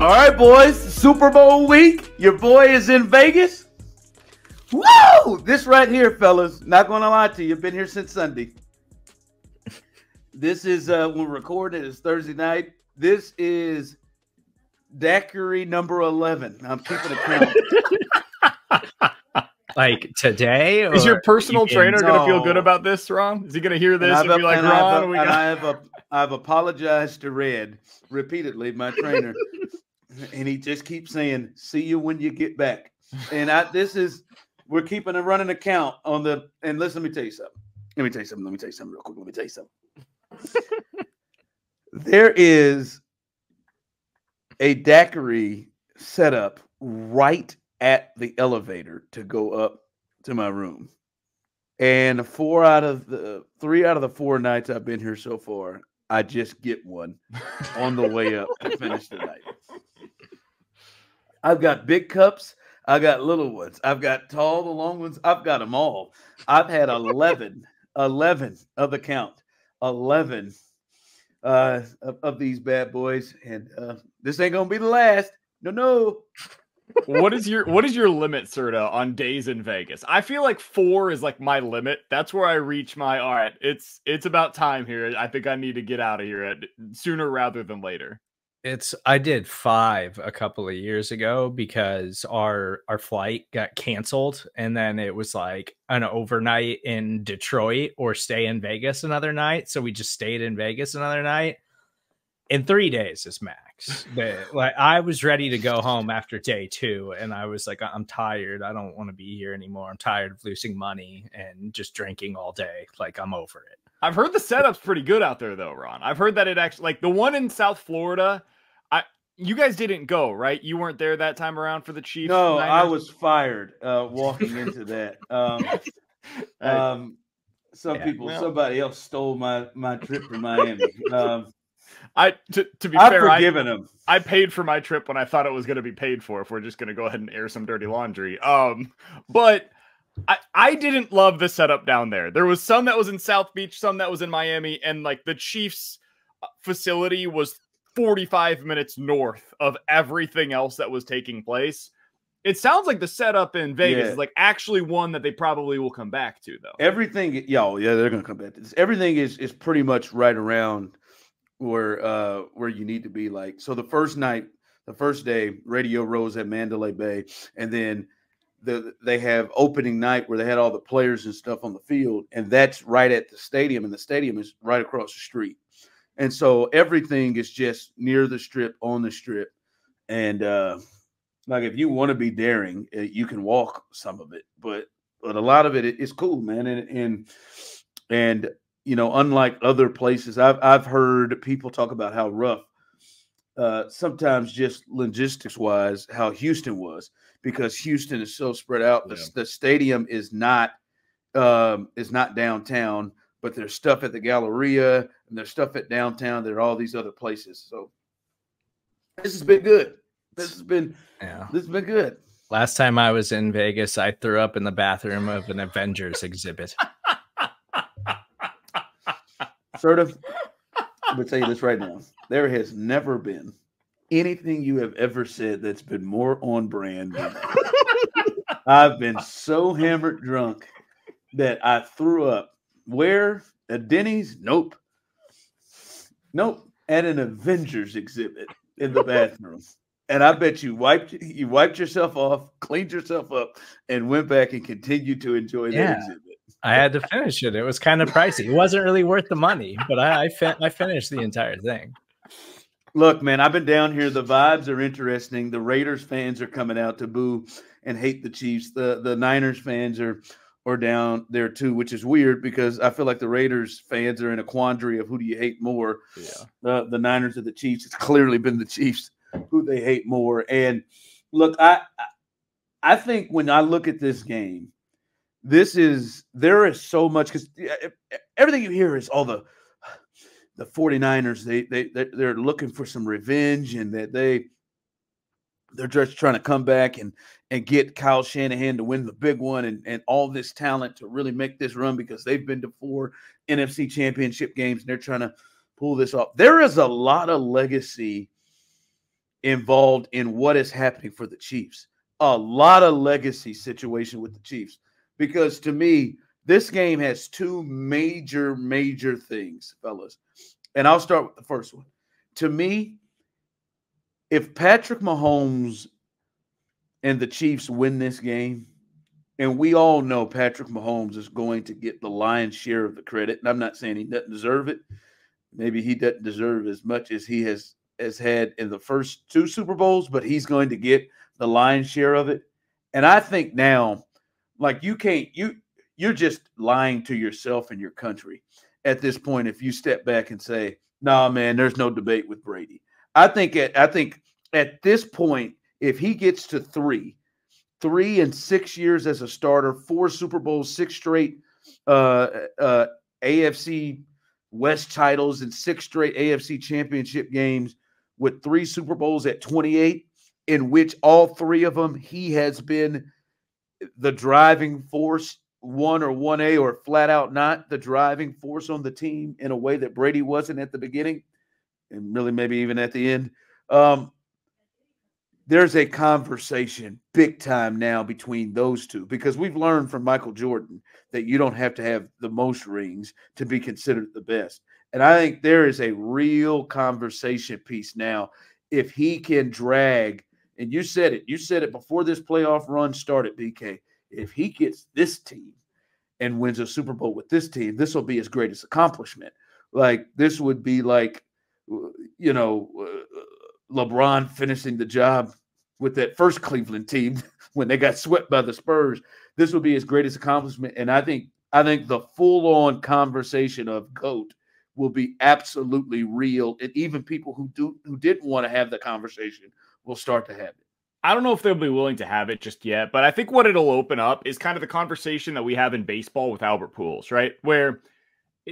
All right, boys. Super Bowl week. Your boy is in Vegas. Woo! This right here, fellas. Not going to lie to you. Been here since Sunday. This is, when we're recording, it's Thursday night. This is daiquiri number 11. I'm keeping a count. Like today? Is your personal trainer going to feel good about this, Ron? Is he going to hear this and be like, Ron? I've apologized to Red repeatedly, my trainer, and he just keeps saying, "See you when you get back." And we're keeping a running account on the. And listen, let me tell you something. Let me tell you something real quick. Let me tell you something. There is a daiquiri set up right at the elevator to go up to my room. And 3 out of the 4 nights I've been here so far, I just get one on the way up to finish the night. I've got big cups. I got little ones. I've got tall, the long ones. I've got them all. I've had 11 of the count, 11 of these bad boys. And this ain't going to be the last. No. What is your limit, Serda, on days in Vegas? I feel like 4 is like my limit. That's where I reach my, all right, it's about time here. I think I need to get out of here sooner rather than later. I did 5 a couple of years ago because our flight got canceled, and then it was like an overnight in Detroit or stay in Vegas another night. So we just stayed in Vegas another night. In 3 days is max. But like I was ready to go home after day 2, and I was like, I'm tired. I don't want to be here anymore. I'm tired of losing money and just drinking all day. Like I'm over it. I've heard the setup's pretty good out there, though, Ron. I've heard that it actually, like the one in South Florida. You guys didn't go, right? You weren't there that time around for the Chiefs. No, I was fired walking into that. Somebody else stole my trip to Miami. To be I've fair, forgiven him. I paid for my trip when I thought it was going to be paid for. If we're just going to go ahead and air some dirty laundry, but I didn't love the setup down there. There was some that was in South Beach, some that was in Miami, and like the Chiefs facility was 45 minutes north of everything else that was taking place. It sounds like the setup in Vegas is like actually one that they probably will come back to, though. Everything, they're going to come back to this. Everything is pretty much right around where you need to be. Like, so the first day, Radio Row's at Mandalay Bay, and then they have opening night where they had all the players and stuff on the field, and that's right at the stadium, and the stadium is right across the street. And so everything is just near the strip, on the strip. And like if you want to be daring, you can walk some of it, but a lot of it is cool, man. And you know, unlike other places, I've heard people talk about how rough sometimes just logistics wise how Houston was, because Houston is so spread out. Yeah. The stadium is not downtown, but there's stuff at the Galleria and there's stuff at downtown. There are all these other places. So this has been good. This has been good. Last time I was in Vegas, I threw up in the bathroom of an Avengers exhibit. Serda, I'm going to tell you this right now. There has never been anything you have ever said that's been more on brand than that. I've been so hammered drunk that I threw up. Where? At Denny's? Nope. At an Avengers exhibit in the bathroom. And I bet you wiped yourself off, cleaned yourself up, and went back and continued to enjoy that exhibit. I had to finish it. It was kind of pricey. It wasn't really worth the money, but I finished the entire thing. Look, man, I've been down here. The vibes are interesting. The Raiders fans are coming out to boo and hate the Chiefs. The Niners fans are down there too, which is weird because I feel like the Raiders fans are in a quandary of who do you hate more, the Niners or the Chiefs. It's clearly been the Chiefs who they hate more. And look, I think when I look at this game, there is so much, because everything you hear is all the 49ers, they're looking for some revenge, and that they're just trying to come back and get Kyle Shanahan to win the big one, and all this talent to really make this run, because they've been to 4 NFC championship games and they're trying to pull this off. There is a lot of legacy involved in what is happening for the Chiefs. A lot of legacy situation with the Chiefs, because to me, this game has two major things, fellas. And I'll start with the first one. To me, if Patrick Mahomes and the Chiefs win this game, and we all know Patrick Mahomes is going to get the lion's share of the credit, and I'm not saying he doesn't deserve it. Maybe he doesn't deserve as much as he has had in the first two Super Bowls, but he's going to get the lion's share of it. And I think now, like, you're just lying to yourself and your country at this point if you step back and say, "Nah, man, there's no debate with Brady." I think at this point, if he gets to 3 in 6 years as a starter, 4 Super Bowls, 6 straight AFC West titles, and 6 straight AFC championship games, with 3 Super Bowls at 28, in which all 3 of them he has been the driving force, 1 or 1A, or flat out not the driving force on the team in a way that Brady wasn't at the beginning, and really maybe even at the end. There's a conversation big time now between those two, because we've learned from Michael Jordan that you don't have to have the most rings to be considered the best. And I think there is a real conversation piece now. If he can drag, and you said it before this playoff run started, BK, if he gets this team and wins a Super Bowl with this team, this will be his greatest accomplishment. Like, this would be like, LeBron finishing the job with that first Cleveland team when they got swept by the Spurs. This would be his greatest accomplishment. And I think the full-on conversation of GOAT will be absolutely real. And even people who didn't want to have the conversation will start to have it. I don't know if they'll be willing to have it just yet, but I think what it'll open up is kind of the conversation that we have in baseball with Albert Pujols, right? Where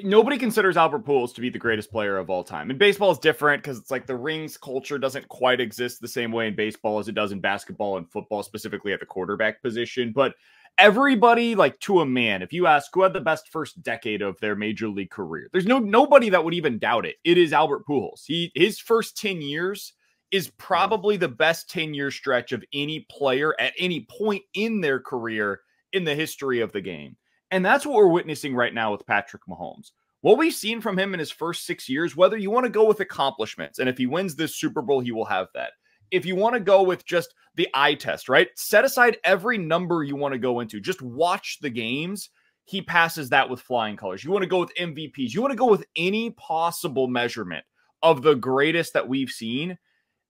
nobody considers Albert Pujols to be the greatest player of all time. And baseball is different because it's like the rings culture doesn't quite exist the same way in baseball as it does in basketball and football, specifically at the quarterback position. But everybody, like, to a man, if you ask who had the best first decade of their major league career, there's nobody that would even doubt it. It is Albert Pujols. His first 10 years is probably the best 10-year stretch of any player at any point in their career in the history of the game. And that's what we're witnessing right now with Patrick Mahomes. What we've seen from him in his first 6 years, whether you want to go with accomplishments, and if he wins this Super Bowl, he will have that. If you want to go with just the eye test, right? Set aside every number you want to go into. Just watch the games. He passes that with flying colors. You want to go with MVPs. You want to go with any possible measurement of the greatest that we've seen.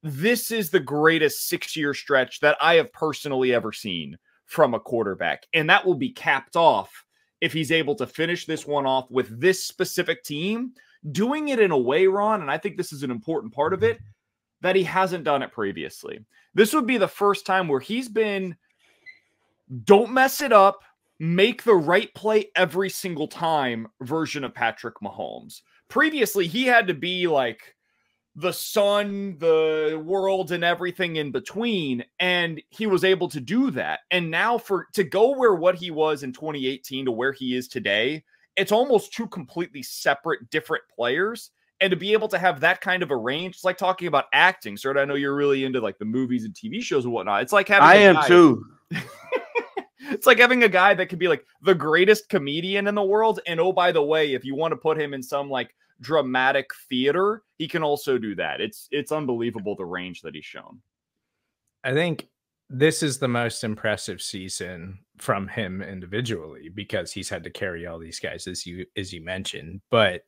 This is the greatest 6-year stretch that I have personally ever seen from a quarterback. And that will be capped off if he's able to finish this one off with this specific team, doing it in a way, Ron, and I think this is an important part of it, that he hasn't done it previously. This would be the first time where he's been, don't mess it up, make the right play every single time version of Patrick Mahomes. Previously, he had to be like the sun, the world, and everything in between, and he was able to do that. And now to go where what he was in 2018 to where he is today, it's almost 2 completely separate, different players. And to be able to have that kind of a range, it's like talking about acting. Sir, I know you're really into like the movies and TV shows and whatnot. It's like having I am too. It's like having a guy that could be like the greatest comedian in the world. And oh, by the way, if you want to put him in some like dramatic theater, he can also do that. It's unbelievable the range that he's shown. I think this is the most impressive season from him individually because he's had to carry all these guys, as you mentioned. But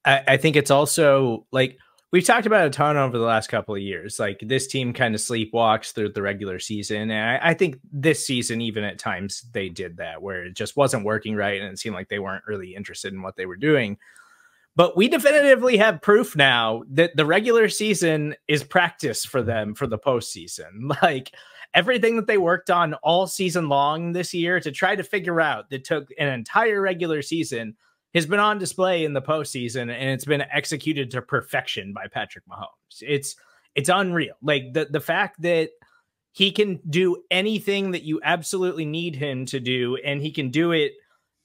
I think it's also like we've talked about a ton over the last couple of years. Like this team kind of sleepwalks through the regular season. And I think this season, even at times, they did that where it just wasn't working right. And it seemed like they weren't really interested in what they were doing. But we definitively have proof now that the regular season is practice for them for the postseason. Like everything that they worked on all season long this year to try to figure out that took an entire regular season has been on display in the postseason, and it's been executed to perfection by Patrick Mahomes. It's unreal. Like the fact that he can do anything that you absolutely need him to do, and he can do it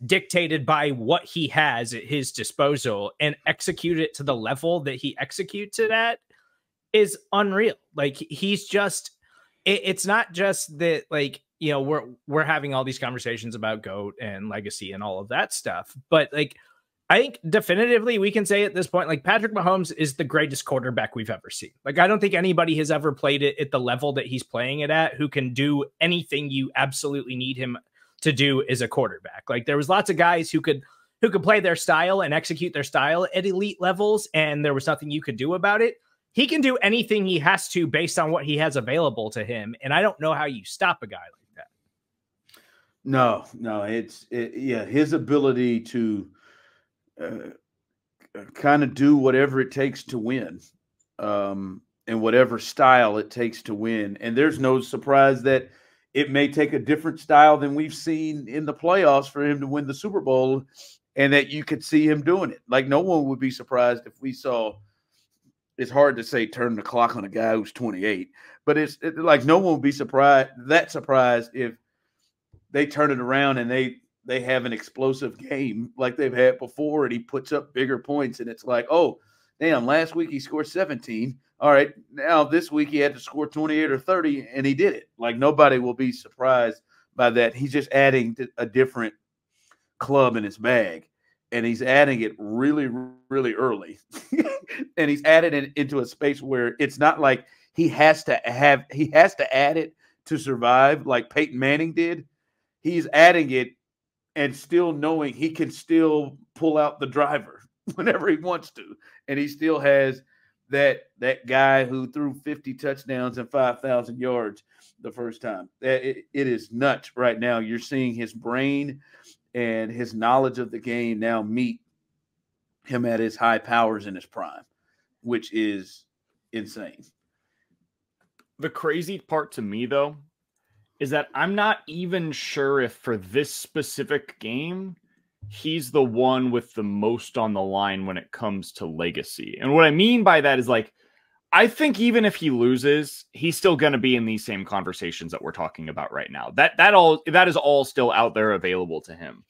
dictated by what he has at his disposal and execute it to the level that he executes it at. is unreal. Like he's just, it's not just that, like, you know, we're having all these conversations about GOAT and legacy and all of that stuff, but like, I think definitively we can say at this point, like Patrick Mahomes is the greatest quarterback we've ever seen. Like, I don't think anybody has ever played it at the level that he's playing it at who can do anything you absolutely need him to do as a quarterback. Like there was lots of guys who could play their style and execute their style at elite levels, and there was nothing you could do about it. He can do anything he has to based on what he has available to him. And I don't know how you stop a guy like that. No, yeah, his ability to kind of do whatever it takes to win, and whatever style it takes to win. And there's no surprise that it may take a different style than we've seen in the playoffs for him to win the Super Bowl, and that you could see him doing it. Like no one would be surprised if we saw, it's hard to say turn the clock on a guy who's 28, but it's like no one would be surprised if they turn it around and they have an explosive game like they've had before, and he puts up bigger points, and it's like, oh, damn, last week he scored 17. All right, now this week he had to score 28 or 30, and he did it. Like nobody will be surprised by that. He's just adding a different club in his bag, and he's adding it really, really early. And he's added it into a space where it's not like he has to add it to survive like Peyton Manning did. He's adding it and still knowing he can still pull out the driver whenever he wants to. And he still has that guy who threw 50 touchdowns and 5,000 yards the first time. It is nuts right now. You're seeing his brain and his knowledge of the game now meet him at his high powers in his prime, which is insane. The crazy part to me, though, is that I'm not even sure if for this specific game, he's the one with the most on the line when it comes to legacy. And what I mean by that is, like, I think even if he loses, he's still going to be in these same conversations that we're talking about right now. That is all still out there available to him.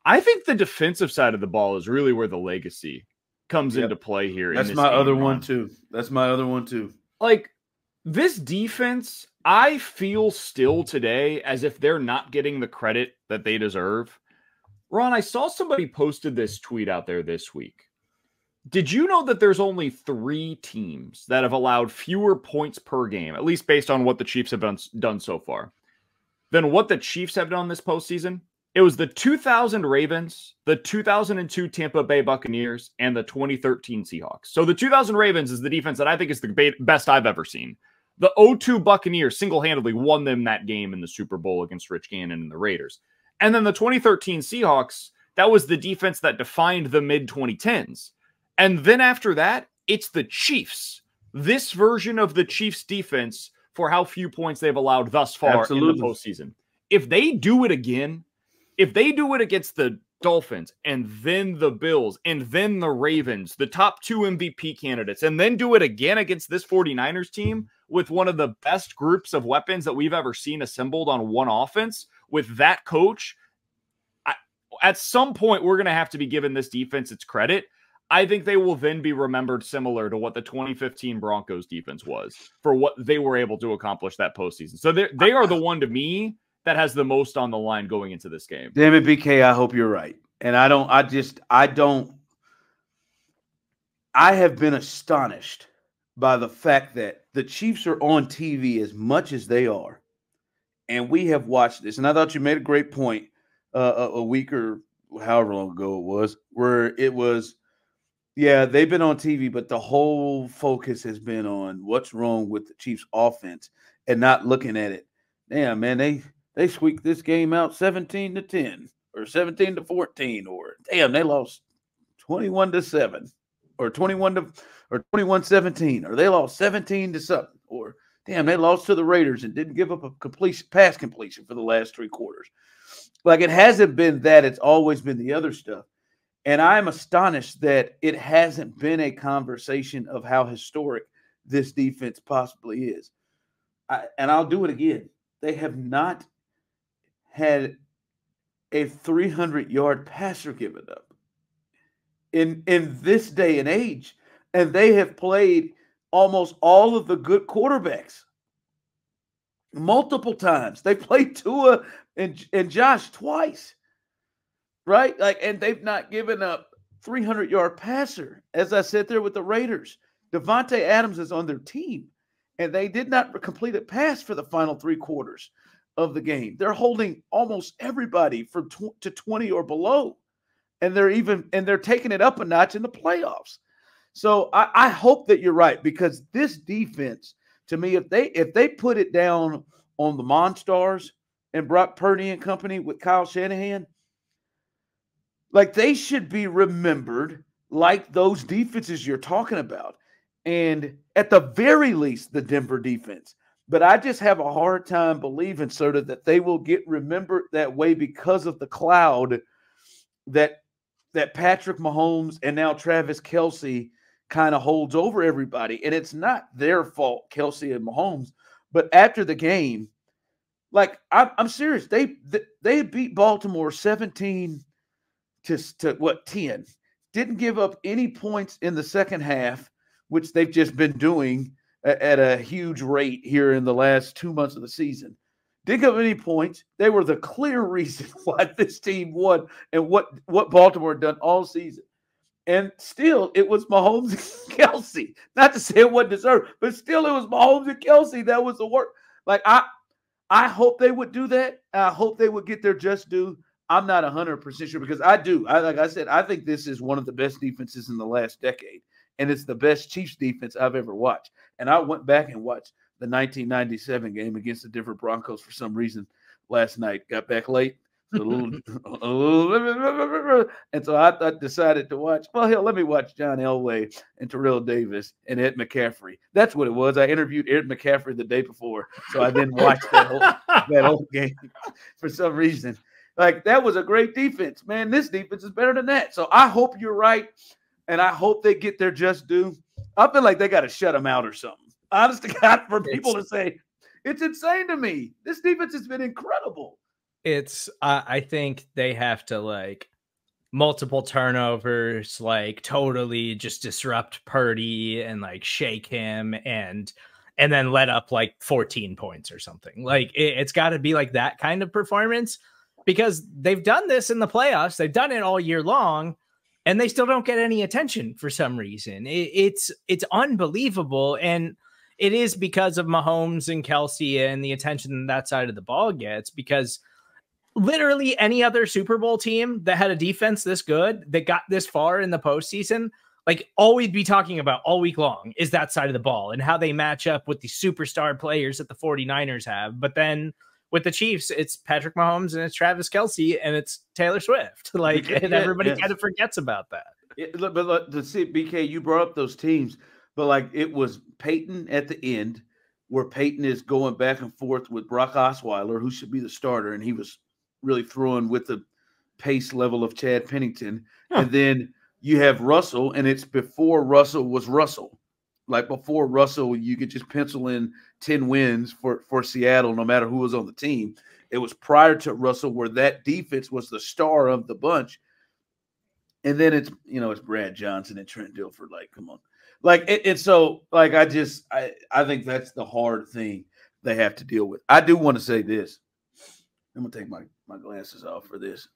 I think the defensive side of the ball is really where the legacy comes into play here. That's my other one too. That's my other one too. Like this defense, I feel still today as if they're not getting the credit that they deserve. Ron, I saw somebody posted this tweet out there this week. Did you know that there's only 3 teams that have allowed fewer points per game, at least based on what the Chiefs have done so far, than what the Chiefs have done this postseason? It was the 2000 Ravens, the 2002 Tampa Bay Buccaneers, and the 2013 Seahawks. So the 2000 Ravens is the defense that I think is the best I've ever seen. The 02 Buccaneers single-handedly won them that game in the Super Bowl against Rich Gannon and the Raiders. And then the 2013 Seahawks, that was the defense that defined the mid-2010s. And then after that, it's the Chiefs. This version of the Chiefs defense for how few points they've allowed thus far in the postseason. If they do it again, if they do it against the Dolphins and then the Bills and then the Ravens, the top 2 MVP candidates, and then do it again against this 49ers team with one of the best groups of weapons that we've ever seen assembled on one offense with that coach, at some point we're going to have to be given this defense its credit. I think they will then be remembered similar to what the 2015 Broncos defense was for what they were able to accomplish that postseason. So they are the one to me that has the most on the line going into this game. Damn it, BK, I hope you're right. And I have been astonished by the fact that the Chiefs are on TV as much as they are. And we have watched this. And I thought you made a great point a week or however long ago it was, where it was, yeah, they've been on TV, but the whole focus has been on what's wrong with the Chiefs offense and not looking at it. Damn, man, they squeaked this game out 17-10 or 17-14, or damn, they lost 21-7 or 21-17, or they lost 17 to something, or damn, they lost to the Raiders and didn't give up a pass completion for the last 3 quarters. Like, it hasn't been that, it's always been the other stuff. And I'm astonished that it hasn't been a conversation of how historic this defense possibly is. And I'll do it again. They have not had a 300-yard passer given up in this day and age. And they have played almost all of the good quarterbacks multiple times. They played Tua and Josh twice, right? Like, and they've not given up 300-yard passer. As I said there with the Raiders, Devontae Adams is on their team, and they did not complete a pass for the final 3 quarters of the game. They're holding almost everybody to 20 or below, and they're taking it up a notch in the playoffs. So I hope that you're right, because this defense, to me, if they put it down on the Monstars and Brock Purdy and company with Kyle Shanahan, like, they should be remembered like those defenses you're talking about. And at the very least, the Denver defense. But I just have a hard time believing, Serda, that they will get remembered that way because of the cloud that Patrick Mahomes and now Travis Kelce kind of holds over everybody. And it's not their fault, Kelce and Mahomes. But after the game, like, I'm serious. They beat Baltimore 17 to what, 10. Didn't give up any points in the second half, which they've just been doing at a huge rate here in the last 2 months of the season. Didn't give up any points. They were the clear reason why this team won and what Baltimore had done all season. And still, it was Mahomes and Kelce. Not to say it wasn't deserved, but still, it was Mahomes and Kelce that was the work. Like, I hope they would do that. I hope they would get their just due. I'm not 100% sure, because like I said, I think this is one of the best defenses in the last decade, and it's the best Chiefs defense I've ever watched. And I went back and watched the 1997 game against the Denver Broncos for some reason last night. Got back late. And so I decided to watch. Well, hell, let me watch John Elway and Terrell Davis and Ed McCaffrey. That's what it was. I interviewed Ed McCaffrey the day before, so I didn't watch that whole game for some reason. Like, that was a great defense, man. This defense is better than that. So I hope you're right, and I hope they get their just due. I feel like they got to shut them out or something. Honest to God, for people to say, it's insane to me. This defense has been incredible. I think they have to, like, multiple turnovers, like, totally just disrupt Purdy and, like, shake him and then let up like 14 points or something. Like, it's got to be like that kind of performance, because they've done this in the playoffs. They've done it all year long, and they still don't get any attention for some reason. It's unbelievable. And it is because of Mahomes and Kelce and the attention that side of the ball gets, because literally any other Super Bowl team that had a defense this good, that got this far in the postseason, like, all we'd be talking about all week long is that side of the ball and how they match up with the superstar players that the 49ers have. But then with the Chiefs, it's Patrick Mahomes and it's Travis Kelce and it's Taylor Swift. Like, and everybody kind of forgets about that. But to see, BK, you brought up those teams, but like, it was Peyton at the end, where Peyton is going back and forth with Brock Osweiler, who should be the starter, and he was really throwing with the pace level of Chad Pennington. Huh. And then you have Russell, and it's before Russell was Russell. Like, before Russell, you could just pencil in 10 wins for Seattle, no matter who was on the team. It was prior to Russell, where that defense was the star of the bunch. And then it's Brad Johnson and Trent Dilfer. Like, come on. Like, it's so, like, I think that's the hard thing they have to deal with. I do want to say this. I'm going to take my glasses off for this.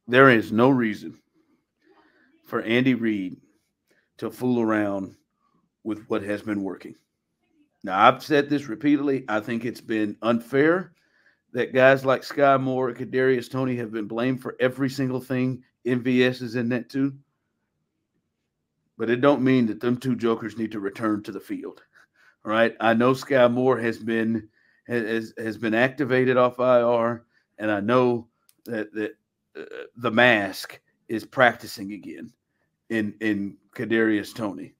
There is no reason for Andy Reid to fool around with what has been working. Now, I've said this repeatedly. I think it's been unfair that guys like Skyy Moore and Kadarius Toney have been blamed for every single thing. MVS is in that too. But it don't mean that them two jokers need to return to the field. All right? I know Skyy Moore has been activated off IR, and I know that the mask is practicing again in Kadarius Toney,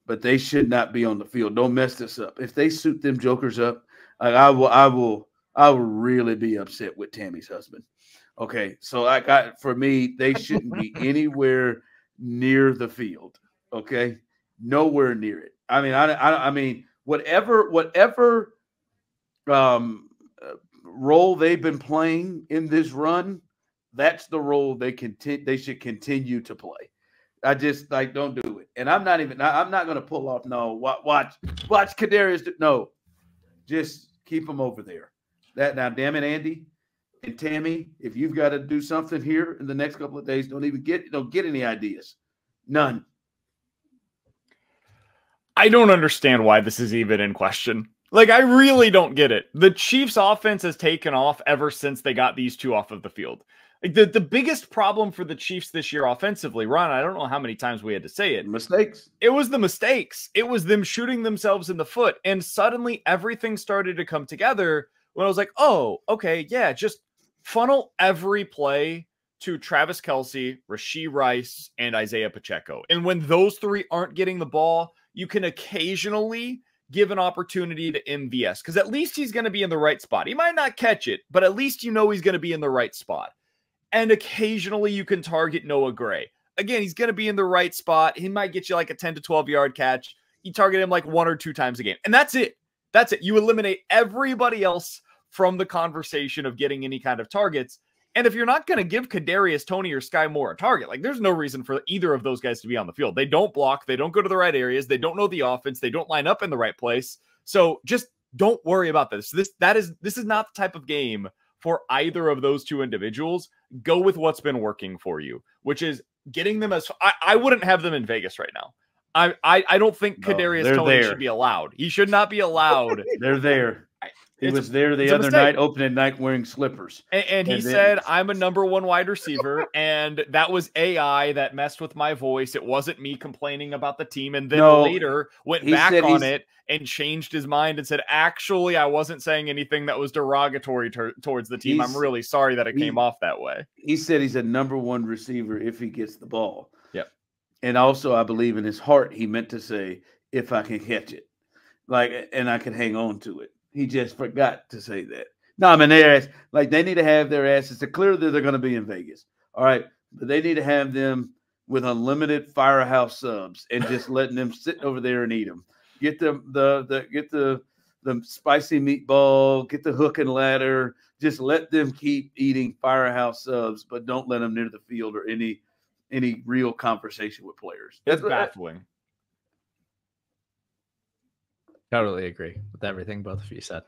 but they should not be on the field. Don't mess this up. If they suit them jokers up, I will really be upset with Tammy's husband. Okay, so for me, they shouldn't be anywhere near the field. Okay, nowhere near it. I mean, I mean, whatever role they've been playing in this run, that's the role they should continue to play. I just, like, don't do it. And I'm not going to pull off. No, watch Kadarius. No, just keep them over there. Now, damn it, Andy and Tammy, if you've got to do something here in the next couple of days, don't get any ideas. None. I don't understand why this is even in question. Like, I really don't get it. The Chiefs' offense has taken off ever since they got these two off of the field. Like, the biggest problem for the Chiefs this year offensively, Ron, I don't know how many times we had to say it. Mistakes. It was the mistakes. It was them shooting themselves in the foot. And suddenly everything started to come together when I was like, oh, okay, yeah, just funnel every play to Travis Kelce, Rashee Rice, and Isaiah Pacheco. And when those three aren't getting the ball, you can occasionally give an opportunity to MVS, because at least he's going to be in the right spot. He might not catch it, but at least you know he's going to be in the right spot. And occasionally you can target Noah Gray. Again, he's going to be in the right spot. He might get you like a 10 to 12 yard catch. You target him like 1 or 2 times a game. And that's it. That's it. You eliminate everybody else from the conversation of getting any kind of targets. And if you're not going to give Kadarius Toney or Skyy Moore a target, like there's no reason for either of those guys to be on the field. They don't block. They don't go to the right areas. They don't know the offense. They don't line up in the right place. So just don't worry about this. This is not the type of game for either of those two individuals. Go with what's been working for you, which is getting them as I wouldn't have them in Vegas right now. I don't think Kadarius Toney should be allowed. He should not be allowed. They're there. He was there the other night, opening night, wearing slippers. And he said, I'm a #1 wide receiver. And that was AI that messed with my voice. It wasn't me complaining about the team. And then later went back on it and changed his mind and said, actually, I wasn't saying anything that was derogatory towards the team. I'm really sorry that it came off that way. He said he's a #1 receiver if he gets the ball. Yep. And also, I believe in his heart, he meant to say, if I can catch it, and I can hang on to it. He just forgot to say that. No, I mean, they need to have their asses. It's clear that they're going to be in Vegas. All right. But they need to have them with unlimited Firehouse subs and just letting them sit over there and eat them. Get the spicy meatball, get the hook and ladder. Just let them keep eating Firehouse subs, but don't let them near the field or any real conversation with players. That's baffling. Totally agree with everything both of you said.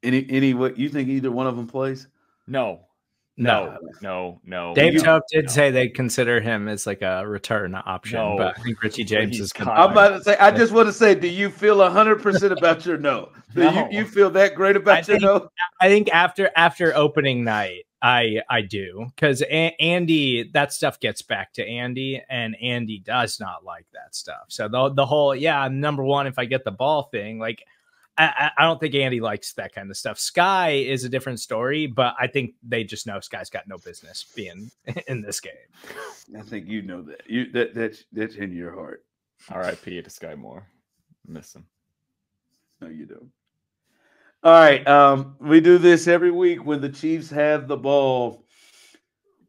What you think either one of them plays? No. Dave Tope did say they consider him as like a return option, but I think Richie James is coming. I'm about to say, I just want to say, do you feel 100% about your no? You feel that great about your no? I think after opening night, I do, because Andy, that stuff gets back to Andy, and Andy does not like that stuff. So the whole I'm #1 if I get the ball thing, like I don't think Andy likes that kind of stuff. Skyy is a different story, but I think they just know Skyy's got no business being in this game. I think you know that. That's in your heart. R.I.P. to Skyy Moore. Miss him. No, you don't. All right, we do this every week when the Chiefs have the ball.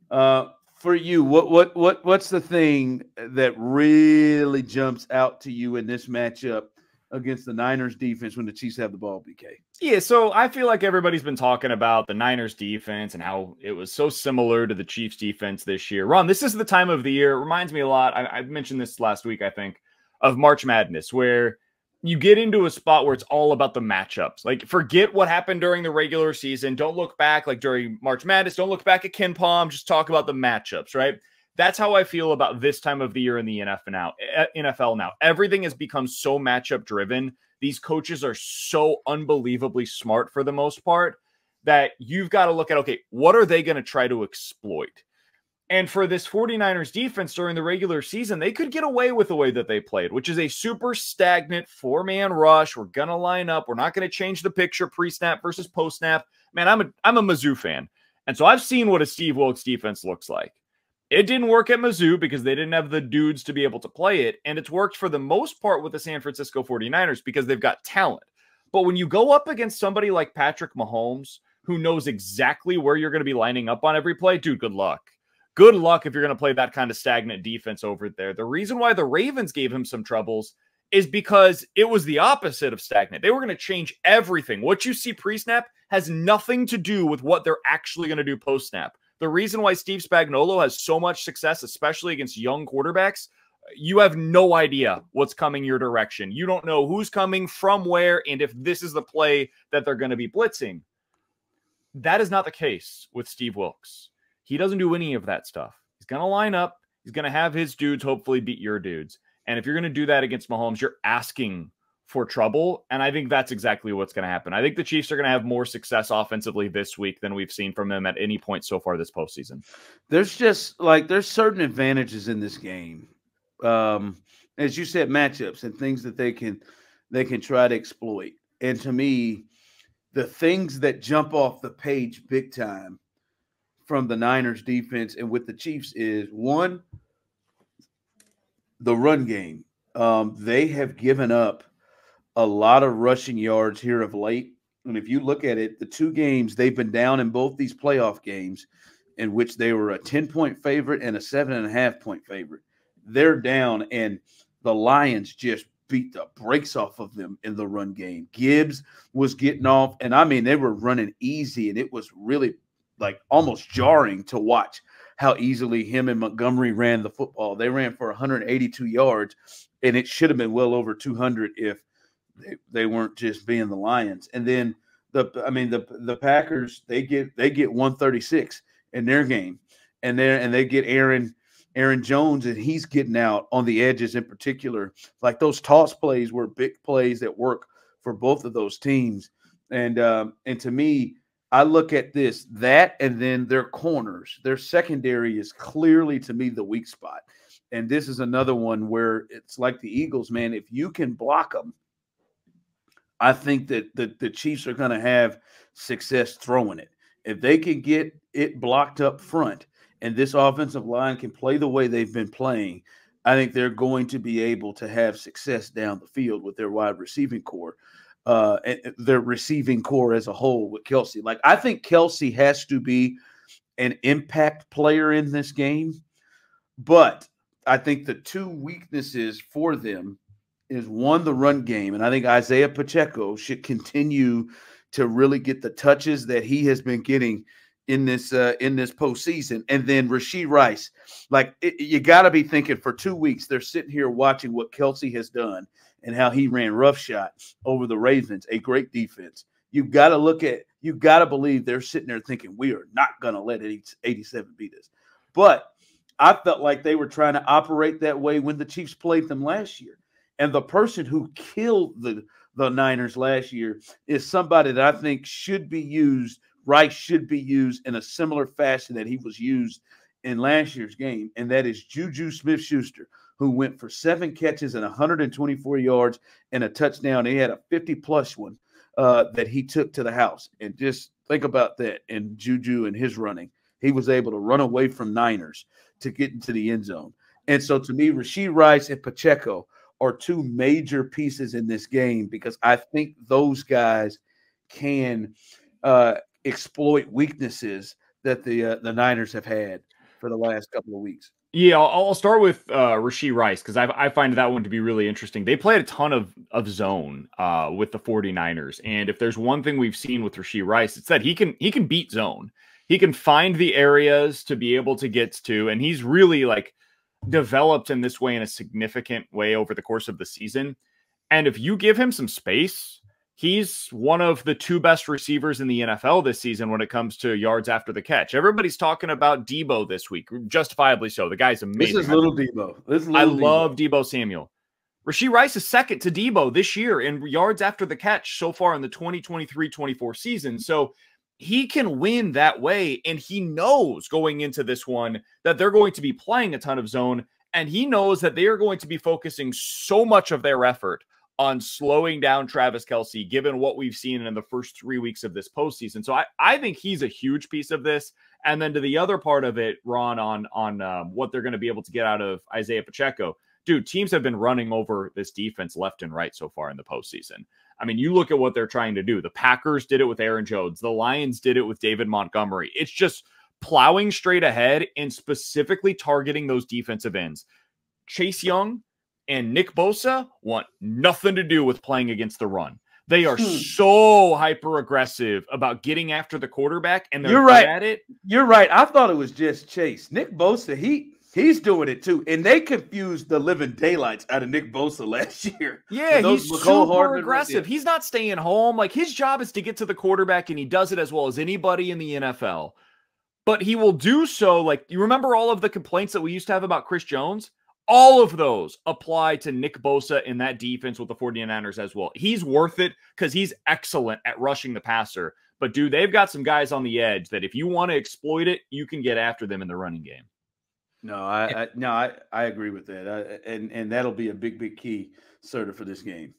For you, what's the thing that really jumps out to you in this matchup against the Niners defense when the Chiefs have the ball, BK? Yeah, so I feel like everybody's been talking about the Niners defense and how it was so similar to the Chiefs defense this year. Ron, this is the time of the year. It reminds me a lot. I mentioned this last week, I think, of March Madness, where you get into a spot where it's all about the matchups. Like, forget what happened during the regular season. Don't look back like during March Madness. Don't look back at Ken Palm. Just talk about the matchups, right? That's how I feel about this time of the year in the NFL now. Everything has become so matchup driven. These coaches are so unbelievably smart for the most part that you've got to look at, okay, what are they going to try to exploit? And for this 49ers defense during the regular season, they could get away with the way that they played, which is a super stagnant 4-man rush. We're going to line up. We're not going to change the picture pre-snap versus post-snap. Man, I'm a Mizzou fan. And so I've seen what a Steve Wilkes defense looks like. It didn't work at Mizzou because they didn't have the dudes to be able to play it. And it's worked for the most part with the San Francisco 49ers because they've got talent. But when you go up against somebody like Patrick Mahomes, who knows exactly where you're going to be lining up on every play, dude, good luck. Good luck if you're going to play that kind of stagnant defense over there. The reason why the Ravens gave him some troubles is because it was the opposite of stagnant. They were going to change everything. What you see pre-snap has nothing to do with what they're actually going to do post-snap. The reason why Steve Spagnuolo has so much success, especially against young quarterbacks, you have no idea what's coming your direction. You don't know who's coming from where, and if this is the play that they're going to be blitzing. That is not the case with Steve Wilks. He doesn't do any of that stuff. He's going to line up. He's going to have his dudes hopefully beat your dudes. And if you're going to do that against Mahomes, you're asking for trouble. And I think that's exactly what's going to happen. I think the Chiefs are going to have more success offensively this week than we've seen from them at any point so far this postseason. There's certain advantages in this game. As you said, matchups and things that they can try to exploit. And to me, the things that jump off the page big time from the Niners defense and with the Chiefs is, one, the run game. They have given up a lot of rushing yards here of late. And if you look at it, the two games they've been down in both these playoff games in which they were a 10-point favorite and a 7.5-point favorite. They're down, and the Lions just beat the brakes off of them in the run game. Gibbs was getting off, and I mean, they were running easy, and it was really like almost jarring to watch how easily him and Montgomery ran the football. They ran for 182 yards, and it should have been well over 200 if they weren't just being the Lions. And then the Packers, they get 136 in their game, and they get Aaron Jones, and he's getting out on the edges in particular. Like those toss plays were big plays that work for both of those teams. And to me, I look at that, and then their corners. Their secondary is clearly, to me, the weak spot. And this is another one where it's like the Eagles, man. If you can block them, I think that the Chiefs are going to have success throwing it. If they can get it blocked up front and this offensive line can play the way they've been playing, I think they're going to be able to have success down the field with their wide receiving core. Their receiving core as a whole with Kelce. Like, I think Kelce has to be an impact player in this game, but I think the two weaknesses for them is, one, the run game, and I think Isaiah Pacheco should continue to really get the touches that he has been getting in this postseason. And then Rashee Rice, you got to be thinking, for 2 weeks they're sitting here watching what Kelce has done and how he ran roughshod over the Ravens, a great defense. You've got to believe they're sitting there thinking, we are not going to let 87 beat us. But I felt like they were trying to operate that way when the Chiefs played them last year. And the person who killed the Niners last year is somebody that I think Rice should be used in a similar fashion that he was used in last year's game, and that is Juju Smith-Schuster, who went for 7 catches and 124 yards and a touchdown. He had a 50-plus one that he took to the house. And just think about that. And Juju and his running, he was able to run away from Niners to get into the end zone. And so, to me, Rashee Rice and Pacheco are two major pieces in this game, because I think those guys can exploit weaknesses that the Niners have had for the last couple of weeks. Yeah, I'll start with Rashee Rice, because I find that one to be really interesting. They played a ton of zone with the 49ers. And if there's one thing we've seen with Rashee Rice, it's that he can beat zone. He can find the areas to be able to get to, and he's really developed in this way in a significant way over the course of the season. And if you give him some space, he's one of the 2 best receivers in the NFL this season when it comes to yards after the catch. Everybody's talking about Debo this week, justifiably so. The guy's amazing. This is little Debo. I love Debo Samuel. Rashee Rice is second to Debo this year in yards after the catch so far in the 2023-24 season. So he can win that way, and he knows going into this one that they're going to be playing a ton of zone, and he knows that they are going to be focusing so much of their effort on slowing down Travis Kelce, given what we've seen in the first 3 weeks of this postseason. So I think he's a huge piece of this. And then to the other part of it, Ron, on what they're going to be able to get out of Isaiah Pacheco. Dude, teams have been running over this defense left and right so far in the postseason. I mean, you look at what they're trying to do. The Packers did it with Aaron Jones. The Lions did it with David Montgomery. It's just plowing straight ahead and specifically targeting those defensive ends. Chase Young and Nick Bosa want nothing to do with playing against the run. They are so hyper aggressive about getting after the quarterback, and they're You're good right. at it. You're right. I thought it was just Chase. Nick Bosa, he's doing it too, and they confused the living daylights out of Nick Bosa last year. Yeah, he's super aggressive. He's not staying home. Like, his job is to get to the quarterback, and he does it as well as anybody in the NFL. But he will do so. Like, you remember all of the complaints that we used to have about Chris Jones? All of those apply to Nick Bosa in that defense with the 49ers as well. He's worth it because he's excellent at rushing the passer. But, dude, they've got some guys on the edge that if you want to exploit it, you can get after them in the running game. No, I agree with that. And that'll be a big key, Serda, for this game.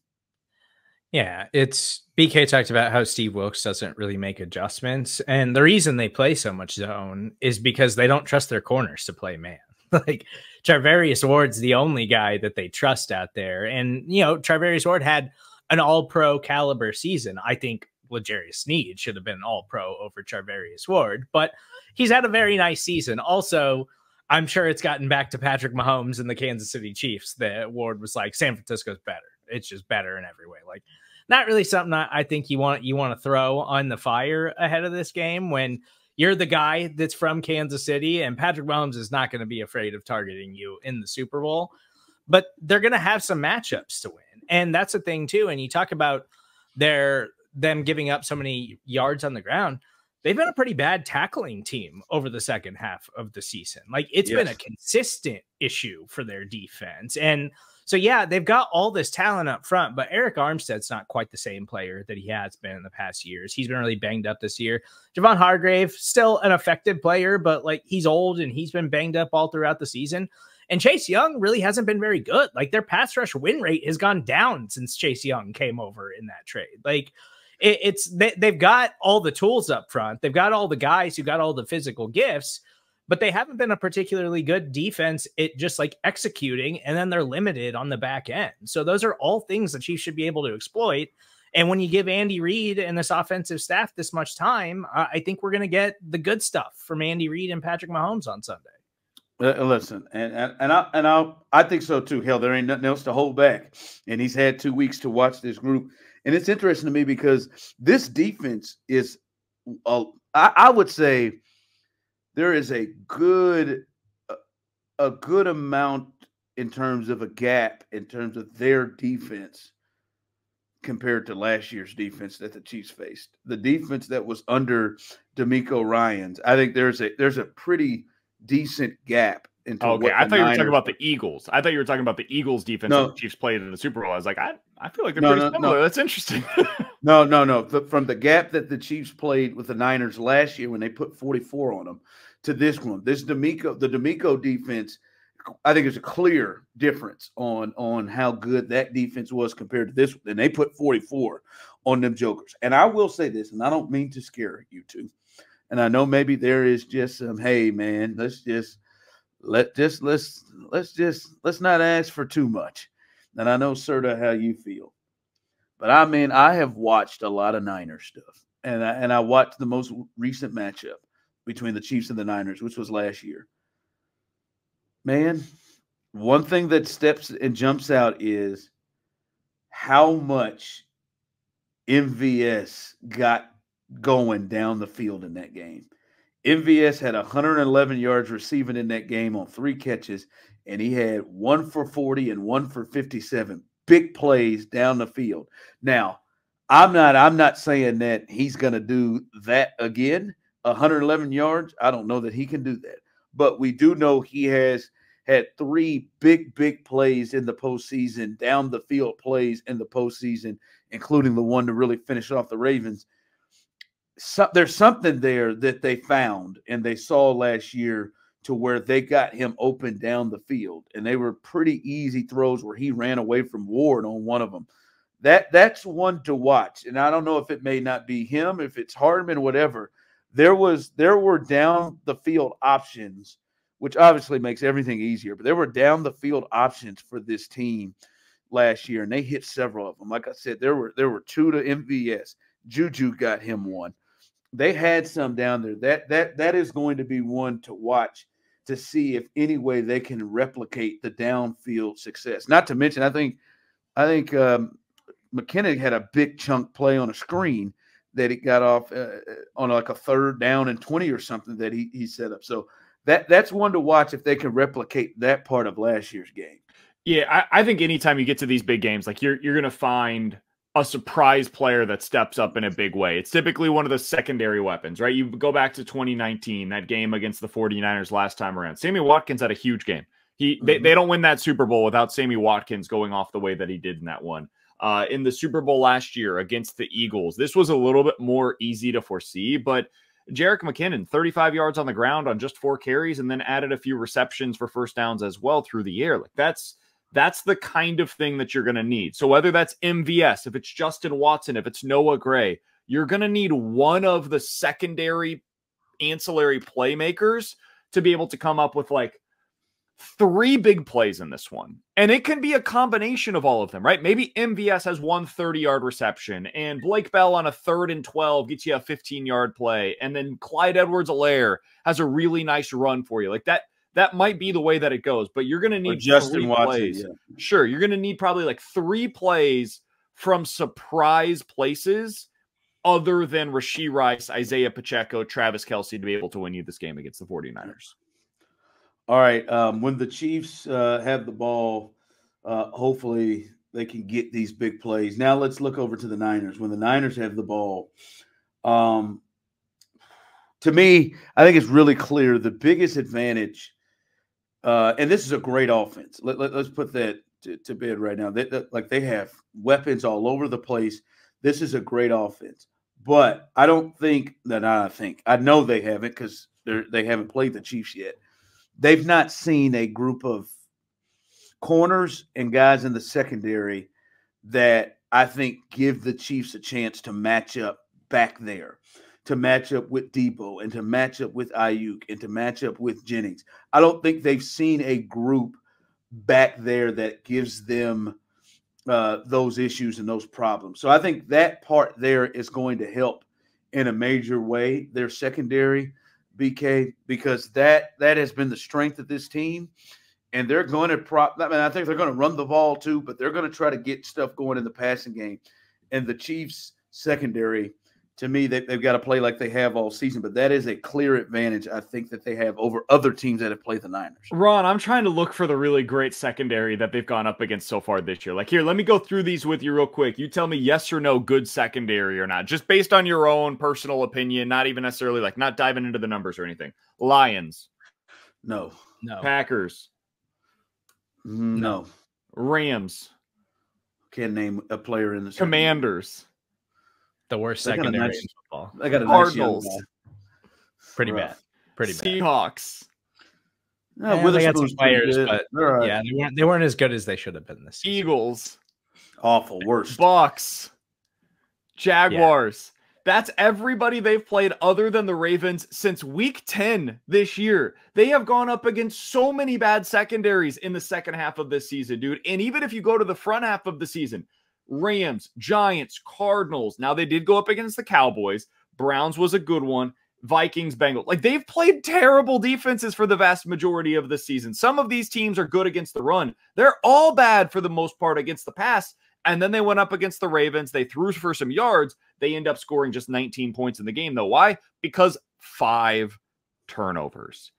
Yeah, it's BK talked about how Steve Wilkes doesn't really make adjustments. And the reason they play so much zone is because they don't trust their corners to play man. Like, Charvarius Ward's the only guy that they trust out there. And, you know, Charvarius Ward had an all-pro caliber season. I think L'Jarius Sneed should have been all-pro over Charvarius Ward, but he's had a very nice season. Also, I'm sure it's gotten back to Patrick Mahomes and the Kansas City Chiefs that Ward was like, San Francisco's better. It's just better in every way. Like, not really something I think you want to throw on the fire ahead of this game when you're the guy that's from Kansas City, and Patrick Mahomes is not going to be afraid of targeting you in the Super Bowl, but they're going to have some matchups to win. And that's the thing too. And you talk about them giving up so many yards on the ground. They've been a pretty bad tackling team over the second half of the season. Like, it's been a consistent issue for their defense. And so, yeah, they've got all this talent up front, but Eric Armstead's not quite the same player that he has been in the past years. He's been really banged up this year. Javon Hargrave, still an effective player, but like, he's old and he's been banged up all throughout the season. And Chase Young really hasn't been very good. Like, their pass rush win rate has gone down since Chase Young came over in that trade. Like, they've got all the tools up front. They've got all the guys who got all the physical gifts, but they haven't been a particularly good defense at just like executing, and then they're limited on the back end. So those are all things that Chiefs should be able to exploit. And when you give Andy Reid and this offensive staff this much time, I think we're going to get the good stuff from Andy Reid and Patrick Mahomes on Sunday. Listen, I think so too. Hell, there ain't nothing else to hold back, and he's had 2 weeks to watch this group. And it's interesting to me because this defense is, I would say, there is a good amount in terms of a gap in terms of their defense compared to last year's defense that the Chiefs faced. The defense that was under DeMeco Ryans, I think there's a pretty decent gap. Okay, I thought you were talking about the Eagles. I thought you were talking about the Eagles defense that the Chiefs played in the Super Bowl. I was like, I feel like they're pretty similar. No. That's interesting. No. From the gap that the Chiefs played with the Niners last year when they put 44 on them to this one, the DeMeco defense, I think there's a clear difference on how good that defense was compared to this one. And they put 44 on them jokers. And I will say this, and I don't mean to scare you two. And I know maybe there is just some, hey man, let's not ask for too much. And I know, Serda, how you feel. But I mean, I have watched a lot of Niners stuff. And I watched the most recent matchup between the Chiefs and the Niners, which was last year. Man, one thing that steps and jumps out is how much MVS got going down the field in that game. MVS had 111 yards receiving in that game on 3 catches, and he had 1 for 40 and 1 for 57 big plays down the field. Now, I'm not saying that he's going to do that again. 111 yards, I don't know that he can do that. But we do know he has had 3 big plays in the postseason, down the field plays in the postseason, including the one to really finish off the Ravens. So, there's something there that they found and they saw last year to where they got him open down the field. And they were pretty easy throws where he ran away from Ward on one of them. That's one to watch. And I don't know if it may not be him, if it's Hardman, whatever. There were down the field options, which obviously makes everything easier, but there were down the field options for this team last year, and they hit several of them. Like I said, there were 2 to MVS. Juju got him 1. They had some down there. That is going to be one to watch to see if any way they can replicate the downfield success. Not to mention, I think McKinnon had a big chunk play on a screen that it got off on like a 3rd down and 20 or something that he set up. So that's one to watch if they can replicate that part of last year's game. Yeah, I think anytime you get to these big games, like you're going to find a surprise player that steps up in a big way. It's typically one of the secondary weapons, right? You go back to 2019, that game against the 49ers last time around. Sammy Watkins had a huge game. They don't win that Super Bowl without Sammy Watkins going off the way that he did in that one. In the Super Bowl last year against the Eagles, this was a little bit more easy to foresee, but Jerick McKinnon, 35 yards on the ground on just 4 carries, and then added a few receptions for first downs as well through the air. Like that's the kind of thing that you're going to need. So whether that's MVS, if it's Justin Watson, if it's Noah Gray, you're going to need one of the secondary ancillary playmakers to be able to come up with like 3 big plays in this one. And it can be a combination of all of them, right? Maybe MVS has 1 30-yard reception and Blake Bell on a 3rd and 12 gets you a 15-yard play. And then Clyde Edwards-Helaire has a really nice run for you. Like that might be the way that it goes, but you're going to need Justin 3 Watson, plays. yeah. Sure, you're going to need probably like 3 plays from surprise places other than Rashee Rice, Isaiah Pacheco, Travis Kelce to be able to win you this game against the 49ers. All right. When the Chiefs have the ball, hopefully they can get these big plays. Now let's look over to the Niners. When the Niners have the ball, to me, I think it's really clear the biggest advantage, and this is a great offense. Let's put that to bed right now. They have weapons all over the place. This is a great offense. But I don't think that I know they haven't because they haven't played the Chiefs yet. They've not seen a group of corners and guys in the secondary that I think give the Chiefs a chance to match up back there, to match up with Debo and to match up with Ayuk and to match up with Jennings. I don't think they've seen a group back there that gives them those issues and those problems. So I think that part there is going to help in a major way, their secondary, BK, because that has been the strength of this team. And they're going to I think they're going to run the ball too, but they're going to try to get stuff going in the passing game. And the Chiefs secondary, to me, they've got to play like they have all season, but that is a clear advantage, I think, that they have over other teams that have played the Niners. Ron, I'm trying to look for the really great secondary that they've gone up against so far this year. Like, here, let me go through these with you real quick. You tell me yes or no, good secondary or not, just based on your own personal opinion, not even necessarily like not diving into the numbers or anything. Lions. No. Packers. No. Rams. Can't name a player in the Commanders. The worst secondary in football. I got a Cardinals. Nice Pretty bad. Pretty bad. Seahawks. No, Yeah, they got some players, good. but Right. yeah, they weren't as good as they should have been this season. Eagles. Awful. Worst. Bucks. Jaguars. That's everybody they've played other than the Ravens since week 10 this year. They have gone up against so many bad secondaries in the second half of this season, dude. And even if you go to the front half of the season, Rams, Giants, Cardinals. Now they did go up against the Cowboys. Browns was a good one. Vikings, Bengals. Like, they've played terrible defenses for the vast majority of the season. Some of these teams are good against the run. They're all bad for the most part against the pass. And then they went up against the Ravens. They threw for some yards. They end up scoring just 19 points in the game, though. Why? Because 5 turnovers.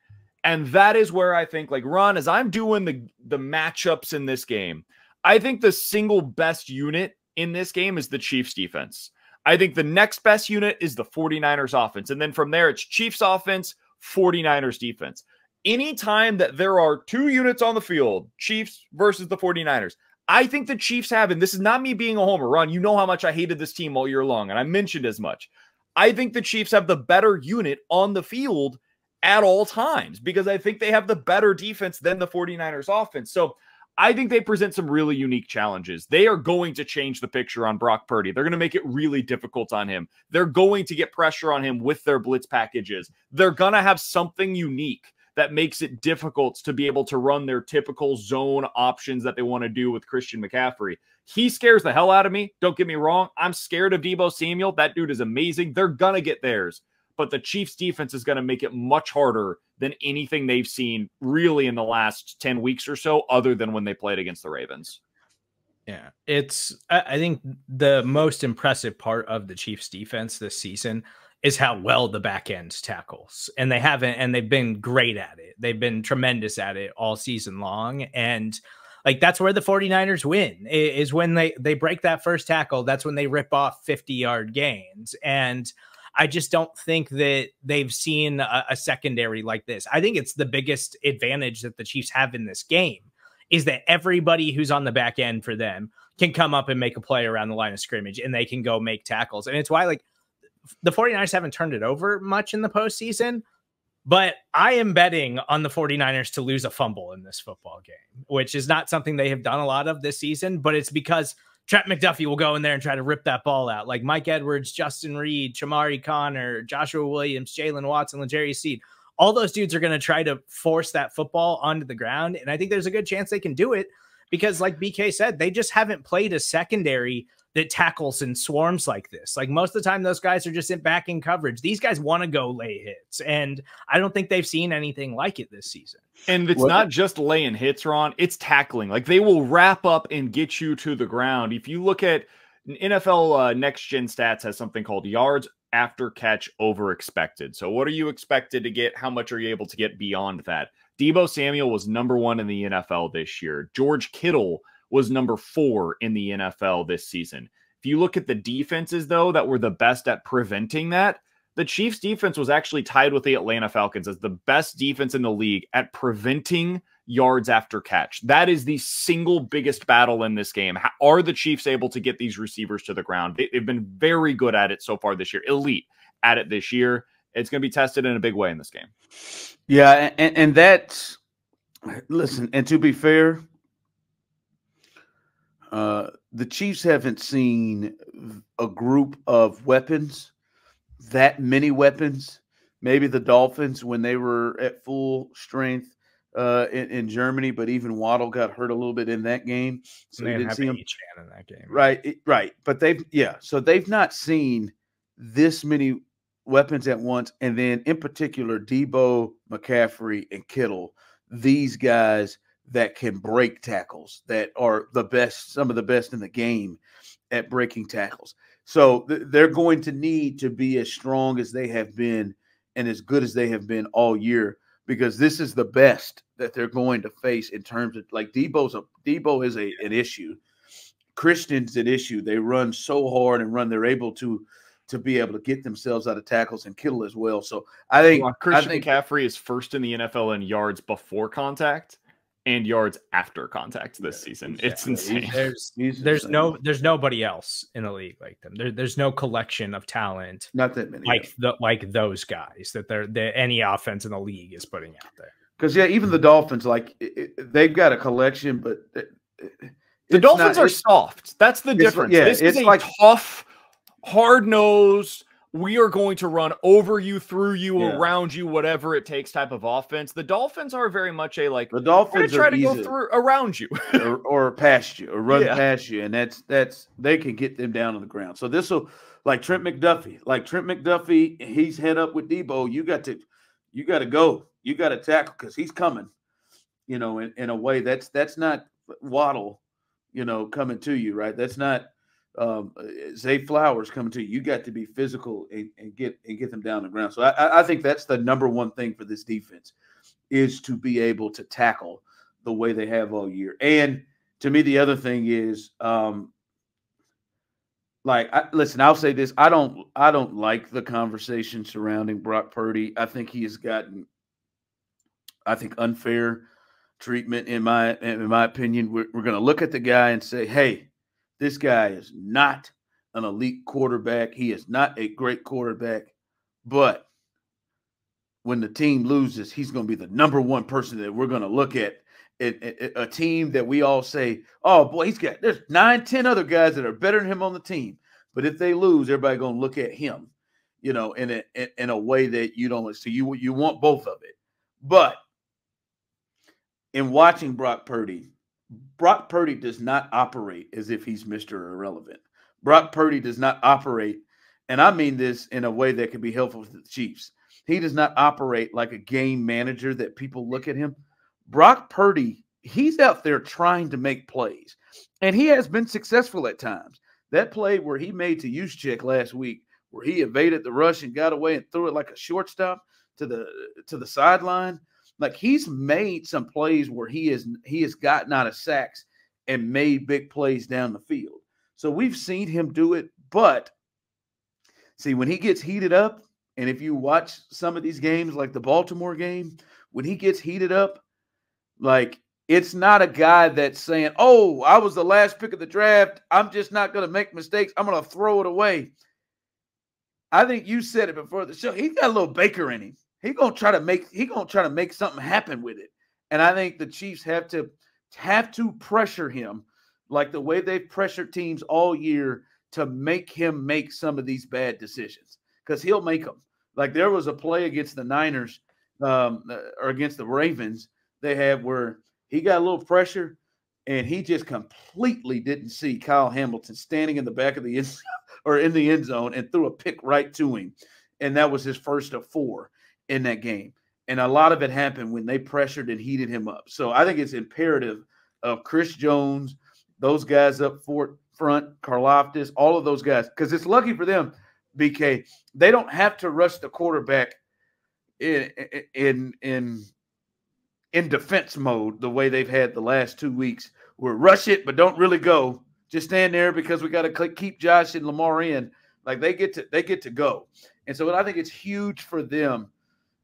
And that is where I think, like, Ron, as I'm doing the matchups in this game, I think the single best unit in this game is the Chiefs defense. I think the next best unit is the 49ers offense. And then from there, it's Chiefs offense, 49ers defense. Anytime that there are 2 units on the field, Chiefs versus the 49ers, I think the Chiefs have, and this is not me being a homer, Ron, you know how much I hated this team all year long, and I mentioned as much. I think the Chiefs have the better unit on the field at all times because I think they have the better defense than the 49ers offense. So I think they present some really unique challenges. They are going to change the picture on Brock Purdy. They're going to make it really difficult on him. They're going to get pressure on him with their blitz packages. They're going to have something unique that makes it difficult to be able to run their typical zone options that they want to do with Christian McCaffrey. He scares the hell out of me. Don't get me wrong. I'm scared of Deebo Samuel. That dude is amazing. They're going to get theirs. But the Chiefs defense is going to make it much harder than anything they've seen really in the last 10 weeks or so, other than when they played against the Ravens. Yeah, I think the most impressive part of the Chiefs defense this season is how well the back end tackles. And they've been great at it. They've been tremendous at it all season long. And like, that's where the 49ers win, is when they break that first tackle. That's when they rip off 50-yard gains. And I just don't think that they've seen a secondary like this. I think it's the biggest advantage that the Chiefs have in this game, is that everybody who's on the back end for them can come up and make a play around the line of scrimmage, and they can go make tackles. And it's why, like, the 49ers haven't turned it over much in the postseason, but I am betting on the 49ers to lose a fumble in this football game, which is not something they have done a lot of this season, but it's because Trent McDuffie will go in there and try to rip that ball out. Like Mike Edwards, Justin Reed, Shamari Connor, Joshua Williams, Jalen Watson, L'Jarius Seed. All those dudes are going to try to force that football onto the ground. And I think there's a good chance they can do it because, like BK said, they just haven't played a secondary that tackles in swarms like this. Like, most of the time, those guys are just back in coverage. These guys want to go lay hits. And I don't think they've seen anything like it this season. And it's not just laying hits, Ron. It's tackling. Like, they will wrap up and get you to the ground. If you look at NFL Next Gen Stats, has something called yards after catch over expected. So what are you expected to get? How much are you able to get beyond that? Deebo Samuel was #1 in the NFL this year. George Kittle was #4 in the NFL this season. If you look at the defenses, though, that were the best at preventing that, the Chiefs defense was actually tied with the Atlanta Falcons as the best defense in the league at preventing yards after catch. That is the single biggest battle in this game. How are the Chiefs able to get these receivers to the ground? They've been very good at it so far this year, elite at it this year. It's going to be tested in a big way in this game. Yeah, and that's, listen, and to be fair, the Chiefs haven't seen a group of weapons, that many weapons. Maybe the Dolphins when they were at full strength in Germany, but even Waddle got hurt a little bit in that game, so you didn't see him in that game. Right. But they've not seen this many weapons at once, and then in particular Deebo, McCaffrey, and Kittle, these guys that can break tackles, that are the best, some of the best in the game at breaking tackles. So they're going to need to be as strong as they have been and as good as they have been all year, because this is the best that they're going to face in terms of, like, Deebo is an issue. Christian's an issue. They run so hard and they're able to be able to get themselves out of tackles, and Kittle as well. So I think McCaffrey is first in the NFL in yards before contact and yards after contact this season. It's insane. There's nobody else in the league like them. There's no collection of talent, not that many, like those guys that any offense in the league is putting out there. Because even the Dolphins, like, they've got a collection, but the Dolphins are soft. That's the difference. This is like tough, hard-nosed, we are going to run over you, through you, around you, whatever it takes type of offense. The Dolphins are very much the Dolphins try to go through around you or past you or run past you, and that's they can get them down on the ground. So this will, like Trent McDuffie, he's head up with Deebo. You got to go. You got to tackle because he's coming. In a way that's not Waddle, coming to you, right? That's not Zay Flowers coming to you. You got to be physical and get them down on the ground. So I think that's the number one thing for this defense, is to be able to tackle the way they have all year. And to me, the other thing is, listen, I'll say this: I don't like the conversation surrounding Brock Purdy. I think he has gotten, unfair treatment in my opinion. We're going to look at the guy and say, hey, this guy is not an elite quarterback. He is not a great quarterback. But when the team loses, he's going to be the number one person that we're going to look at. A team that we all say, oh, boy, there's 9-10 other guys that are better than him on the team. But if they lose, everybody's going to look at him, in a way that you don't. So you want both of it. But in watching Brock Purdy does not operate as if he's Mr. Irrelevant. Brock Purdy does not operate, and I mean this in a way that can be helpful to the Chiefs. He does not operate like a game manager that people look at him. Brock Purdy he's out there trying to make plays, and he has been successful at times. That play where he made to Juszczyk last week, where he evaded the rush and got away and threw it like a shortstop to the sideline. Like, he's made some plays where he has gotten out of sacks and made big plays down the field. So we've seen him do it, but see, when he gets heated up, and if you watch some of these games, like the Baltimore game, when he gets heated up, like, it's not a guy that's saying, oh, I was the last pick of the draft, I'm just not going to make mistakes, I'm going to throw it away. I think you said it before the show. He's got a little Baker in him. He's gonna try to make something happen with it. And I think the Chiefs have to pressure him like the way they've pressured teams all year to make him make some of these bad decisions, because he'll make them. Like, there was a play against the Niners or against the Ravens they had where he got a little pressure and he just completely didn't see Kyle Hamilton standing in the back of the end or in the end zone and threw a pick right to him. And that was his first of 4 in that game. And a lot of it happened when they pressured and heated him up. So I think it's imperative of Chris Jones, those guys up front, Karlaftis, all of those guys, because it's lucky for them, BK, they don't have to rush the quarterback in defense mode the way they've had the last 2 weeks, where rush it but don't really go. Just stand there because we got to keep Josh and Lamar in. Like, they get to go. And so I think it's huge for them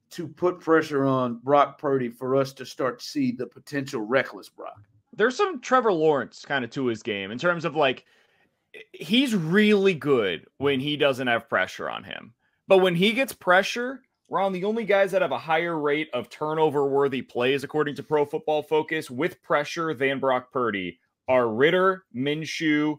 to put pressure on Brock Purdy for us to start to see the potential reckless Brock. There's some Trevor Lawrence kind of to his game in terms of, like, he's really good when he doesn't have pressure on him. But when he gets pressure, Ron, the only guys that have a higher rate of turnover-worthy plays, according to Pro Football Focus, with pressure than Brock Purdy are Ritter, Minshew,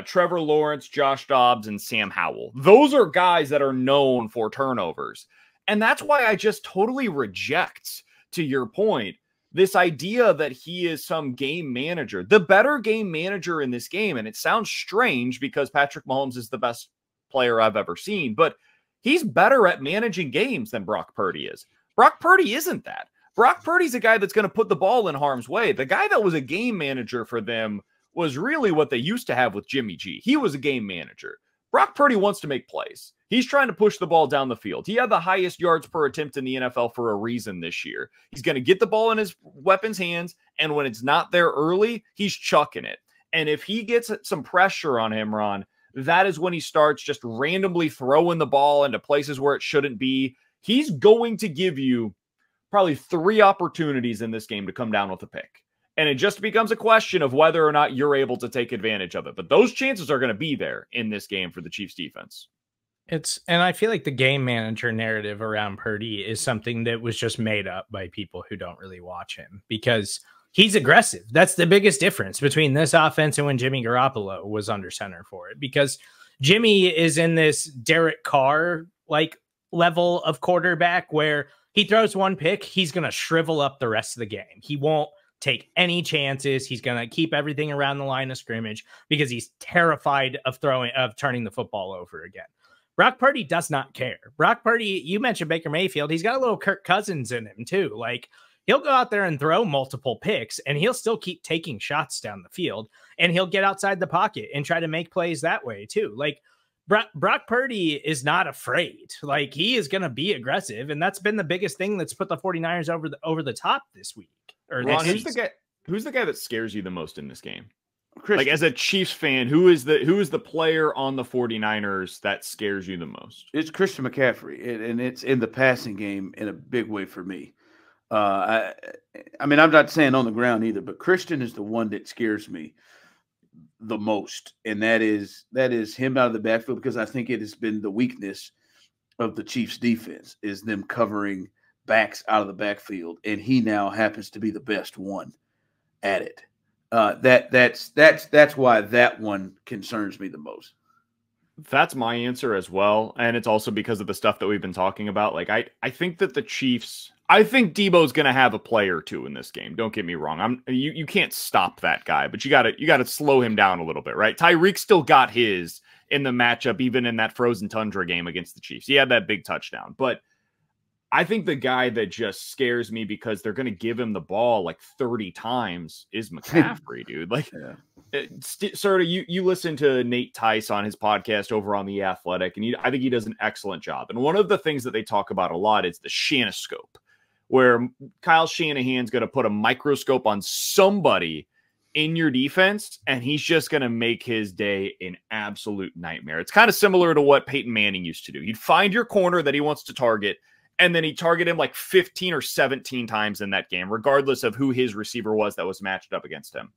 Trevor Lawrence, Josh Dobbs, and Sam Howell. Those are guys that are known for turnovers. And that's why I just totally reject, to your point, this idea that he is some game manager. The better game manager in this game, and it sounds strange because Patrick Mahomes is the best player I've ever seen, but he's better at managing games than Brock Purdy is. Brock Purdy isn't that. Brock Purdy's a guy that's going to put the ball in harm's way. The guy that was a game manager for them was really what they used to have with Jimmy G. He was a game manager. Brock Purdy wants to make plays. He's trying to push the ball down the field. He had the highest yards per attempt in the NFL for a reason this year. He's going to get the ball in his weapon's hands, and when it's not there early, he's chucking it. And if he gets some pressure on him, Ron, that is when he starts just randomly throwing the ball into places where it shouldn't be. He's going to give you probably 3 opportunities in this game to come down with a pick. And it just becomes a question of whether or not you're able to take advantage of it. But those chances are going to be there in this game for the Chiefs defense. And I feel like the game manager narrative around Purdy is something that was just made up by people who don't really watch him, because he's aggressive. That's the biggest difference between this offense and when Jimmy Garoppolo was under center for it, because Jimmy is in this Derek Carr like level of quarterback where he throws one pick, he's going to shrivel up the rest of the game. He won't take any chances. He's going to keep everything around the line of scrimmage because he's terrified of turning the football over again. Brock Purdy does not care. Brock Purdy, you mentioned Baker Mayfield. He's got a little Kirk Cousins in him too. Like, he'll go out there and throw multiple picks and he'll still keep taking shots down the field, and he'll get outside the pocket and try to make plays that way too. Like, Brock Purdy is not afraid. Like, he is going to be aggressive. And that's been the biggest thing that's put the 49ers over the top this week. Or Ron, this who's the guy that scares you the most in this game? Christian. Like, as a Chiefs fan, who is the player on the 49ers that scares you the most? It's Christian McCaffrey, and it's in the passing game in a big way for me. I mean, I'm not saying on the ground either, but Christian is the one that scares me the most, and that is him out of the backfield, because I think it has been the weakness of the Chiefs defense is them covering backs out of the backfield, and he now happens to be the best one at it. That's why that one concerns me the most. That's my answer as well, and it's also because of the stuff that we've been talking about. Like, I think that the Chiefs, I think Debo's going to have a play or two in this game. Don't get me wrong. You can't stop that guy, but you got to slow him down a little bit, right? Tyreek still got his in the matchup, even in that frozen tundra game against the Chiefs. He had that big touchdown, but I think the guy that just scares me because they're going to give him the ball like 30 times is McCaffrey, dude. Like, sort of, you listen to Nate Tice on his podcast over on The Athletic, and I think he does an excellent job. And one of the things that they talk about a lot is the Shananoscope, where Kyle Shanahan's going to put a microscope on somebody in your defense, and he's just going to make his day an absolute nightmare. It's kind of similar to what Peyton Manning used to do. He'd find your corner that he wants to target, and then he'd target him like 15 or 17 times in that game, regardless of who his receiver was that was matched up against him.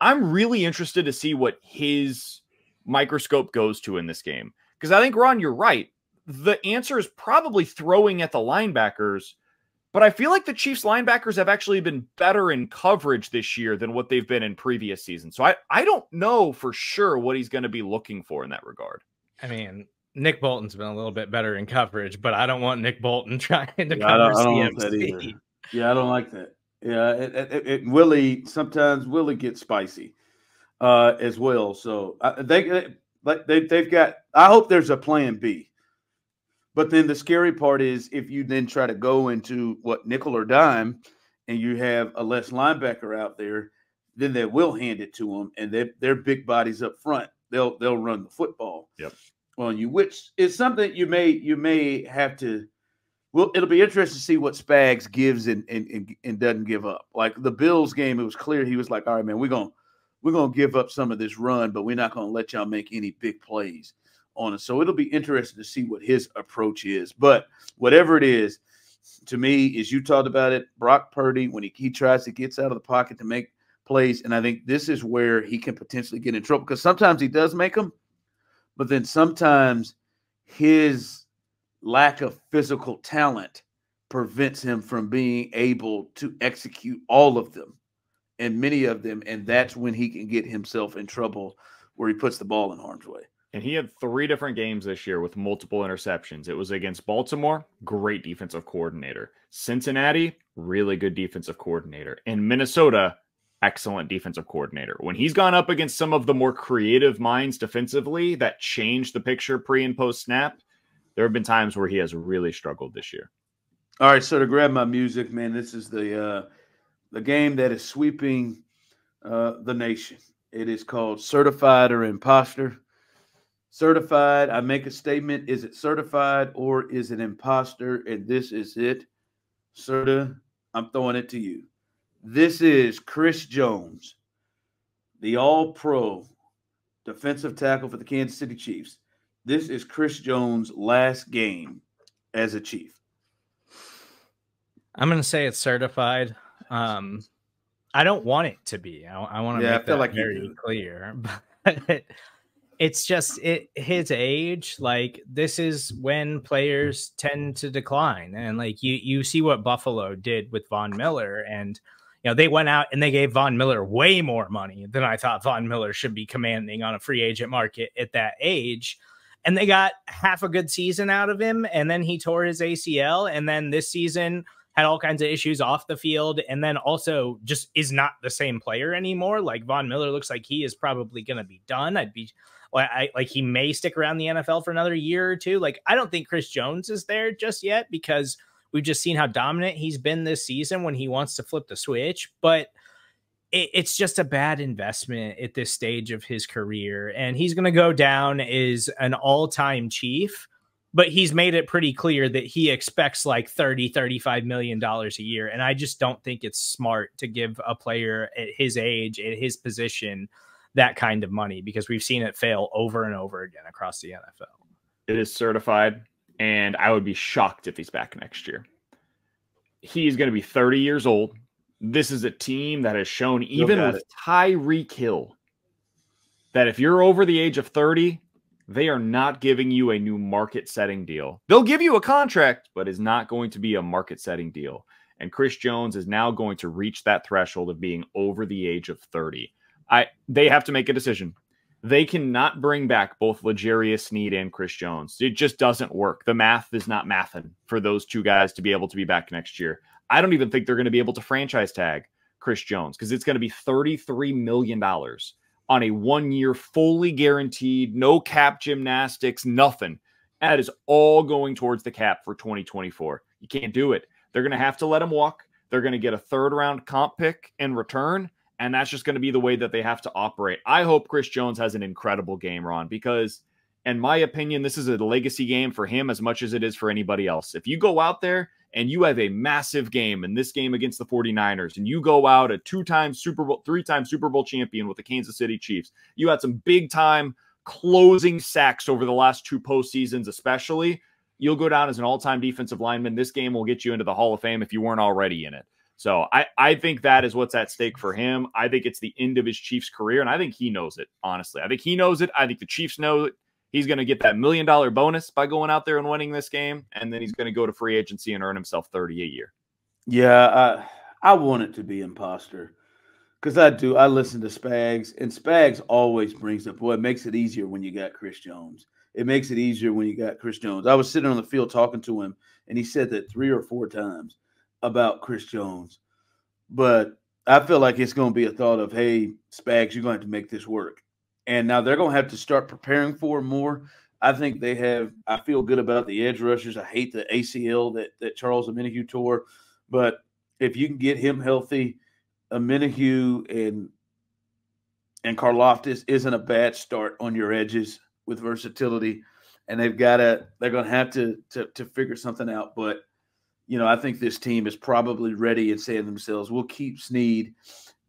I'm really interested to see what his microscope goes to in this game, because I think, Ron, you're right. The answer is probably throwing at the linebackers, but I feel like the Chiefs linebackers have actually been better in coverage this year than what they've been in previous seasons. So I don't know for sure what he's going to be looking for in that regard. I mean, Nick Bolton's been a little bit better in coverage, but I don't want Nick Bolton trying to cover CMC. Yeah, I don't like that. Yeah, Willie, sometimes Willie gets spicy as well. So they've got, I hope there's a plan B. But then the scary part is if you then try to go into what nickel or dime and you have a less linebacker out there, then they will hand it to them, and they're big bodies up front. They'll run the football on you, which is something you may have to. Well, it'll be interesting to see what Spags gives and doesn't give up. Like the Bills game, it was clear he was like, all right, man, we're gonna give up some of this run, but we're not gonna let y'all make any big plays on it. So it'll be interesting to see what his approach is. But whatever it is, to me, as you talked about it, Brock Purdy, when he tries to get out of the pocket to make plays, and I think this is where he can potentially get in trouble, because sometimes he does make them, but then sometimes his lack of physical talent prevents him from being able to execute all of them and many of them, and that's when he can get himself in trouble where he puts the ball in harm's way. And he had 3 different games this year with multiple interceptions. It was against Baltimore, great defensive coordinator. Cincinnati, really good defensive coordinator. And Minnesota, excellent defensive coordinator. When he's gone up against some of the more creative minds defensively that changed the picture pre and post snap, there have been times where he has really struggled this year. All right, so to grab my music, man, this is the game that is sweeping the nation. It is called Certified or Imposter. Certified, I make a statement. Is it certified or is it imposter? And this is it. Serda, I'm throwing it to you. This is Chris Jones, the all-pro defensive tackle for the Kansas City Chiefs. This is Chris Jones' last game as a Chief. I'm going to say it's certified. I don't want it to be. I want to make that very clear. But it's just his age. Like, this is when players tend to decline. And like you see what Buffalo did with Von Miller, and they went out and they gave Von Miller way more money than I thought Von Miller should be commanding on a free agent market at that age. And they got half a good season out of him, and then he tore his ACL, and then this season had all kinds of issues off the field, and then also just is not the same player anymore. Like, Von Miller looks like he is probably going to be done. Like he may stick around the NFL for another year or two. Like, I don't think Chris Jones is there just yet, because we've just seen how dominant he's been this season when he wants to flip the switch. But it's just a bad investment at this stage of his career. And he's going to go down as an all-time Chief, but he's made it pretty clear that he expects like $30-35 million a year. And I just don't think it's smart to give a player at his age, at his position, that kind of money, because we've seen it fail over and over again across the NFL. It is certified, and I would be shocked if he's back next year. He's going to be 30 years old. This is a team that has shown, even with Tyreek Hill, that if you're over the age of 30, they are not giving you a new market-setting deal. They'll give you a contract, but it's not going to be a market-setting deal. And Chris Jones is now going to reach that threshold of being over the age of 30. They have to make a decision. They cannot bring back both L'Jarius Sneed and Chris Jones. It just doesn't work. The math is not mathing for those two guys to be able to be back next year. I don't even think they're going to be able to franchise tag Chris Jones, because it's going to be $33 million on a 1-year, fully guaranteed, no cap gymnastics, nothing. That is all going towards the cap for 2024. You can't do it. They're going to have to let him walk. They're going to get a 3rd-round comp pick in return, and that's just going to be the way that they have to operate. I hope Chris Jones has an incredible game, Ron, because in my opinion, this is a legacy game for him as much as it is for anybody else. If you go out there and you have a massive game in this game against the 49ers, and you go out a 3-time Super Bowl champion with the Kansas City Chiefs, you had some big-time closing sacks over the last 2 postseasons especially, you'll go down as an all-time defensive lineman. This game will get you into the Hall of Fame if you weren't already in it. So I think that is what's at stake for him. I think it's the end of his Chiefs career, and I think he knows it, honestly. I think he knows it. I think the Chiefs know it. He's going to get that $1 million bonus by going out there and winning this game, and then he's going to go to free agency and earn himself $30 a year. Yeah, I want it to be imposter because I do. I listen to Spags, and Spags always brings up, it makes it easier when you got Chris Jones. It makes it easier when you got Chris Jones. I was sitting on the field talking to him, and he said that 3 or 4 times about Chris Jones. But I feel like it's going to be a thought of, hey, Spags, you're going to have to make this work. And now they're going to have to start preparing for him more. I think they have – I feel good about the edge rushers. I hate the ACL that Charles Omenihu tore. But if you can get him healthy, Omenihu and Karlaftis isn't a bad start on your edges with versatility. And they're going to have to figure something out. But, I think this team is probably ready and saying to themselves, we'll keep Snead,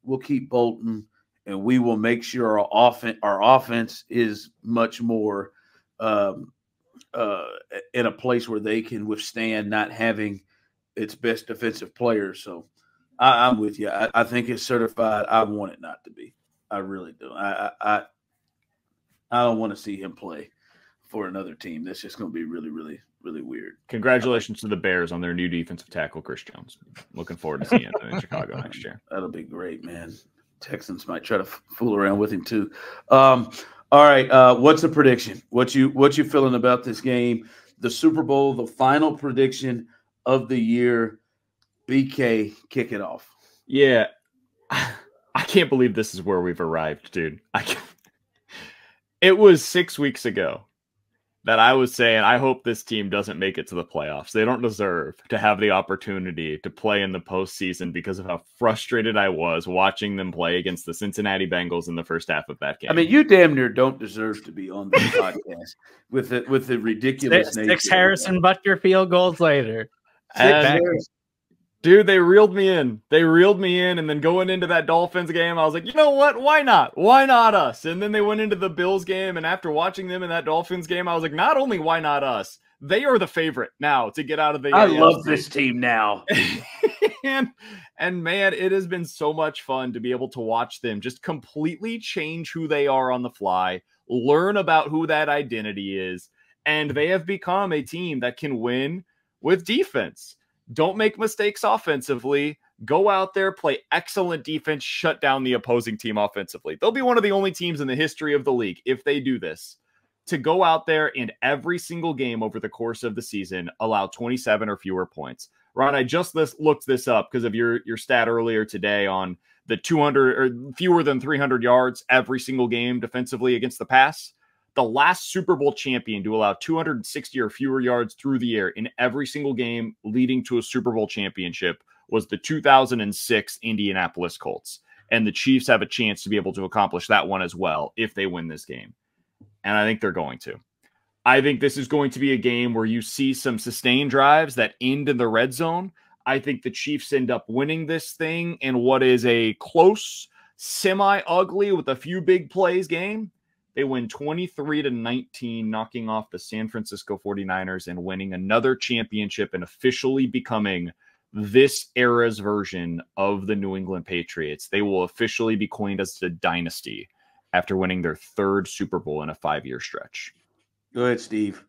we'll keep Bolton, and we will make sure our offense is much more in a place where they can withstand not having its best defensive players. So I'm with you. I think it's certified. I want it not to be. I really do. I don't want to see him play for another team. That's just going to be really, really, really weird. Congratulations to the Bears on their new defensive tackle, Chris Jones. Looking forward to seeing him in Chicago next year. That'll be great, man. Texans might try to fool around with him too. All right, what's the prediction? What you feeling about this game? The Super Bowl, the final prediction of the year. BK, kick it off. Yeah, I can't believe this is where we've arrived, dude. It was 6 weeks ago that I was saying, I hope this team doesn't make it to the playoffs. They don't deserve to have the opportunity to play in the postseason because of how frustrated I was watching them play against the Cincinnati Bengals in the first half of that game. I mean, you damn near don't deserve to be on this podcast with the ridiculous nature. 6 Harrison Butker field goals later. Dude, they reeled me in. And then going into that Dolphins game, I was like, you know what? Why not? Why not us? And then they went into the Bills game, and after watching them in that Dolphins game, I was like, not only why not us? They are the favorite now to get out of the I love this team now. and man, it has been so much fun to be able to watch them just completely change who they are on the fly, learn about who that identity is, and they have become a team that can win with defense. Don't make mistakes offensively. Go out there, play excellent defense, shut down the opposing team offensively. They'll be one of the only teams in the history of the league, if they do this, to go out there and every single game over the course of the season allow 27 or fewer points. Ron, I just looked this up because of your stat earlier today on the 200 or fewer than 300 yards every single game defensively against the pass. The last Super Bowl champion to allow 260 or fewer yards through the air in every single game leading to a Super Bowl championship was the 2006 Indianapolis Colts. And the Chiefs have a chance to be able to accomplish that one as well if they win this game. And I think they're going to. I think this is going to be a game where you see some sustained drives that end in the red zone. I think the Chiefs end up winning this thing in what is a close, semi-ugly with a few big plays game. They win 23-19, knocking off the San Francisco 49ers and winning another championship and officially becoming this era's version of the New England Patriots. They will officially be coined as the dynasty after winning their 3rd Super Bowl in a 5-year stretch. Go ahead, Steve.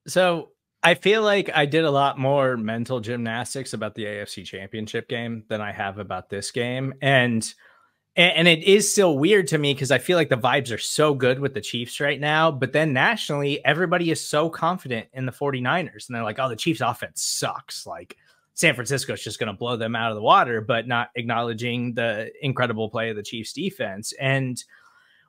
So I feel like I did a lot more mental gymnastics about the AFC Championship game than I have about this game. And it is still weird to me because I feel like the vibes are so good with the Chiefs right now. But then nationally, everybody is so confident in the 49ers. And they're like, oh, the Chiefs offense sucks. Like San Francisco is just going to blow them out of the water, but not acknowledging the incredible play of the Chiefs defense. And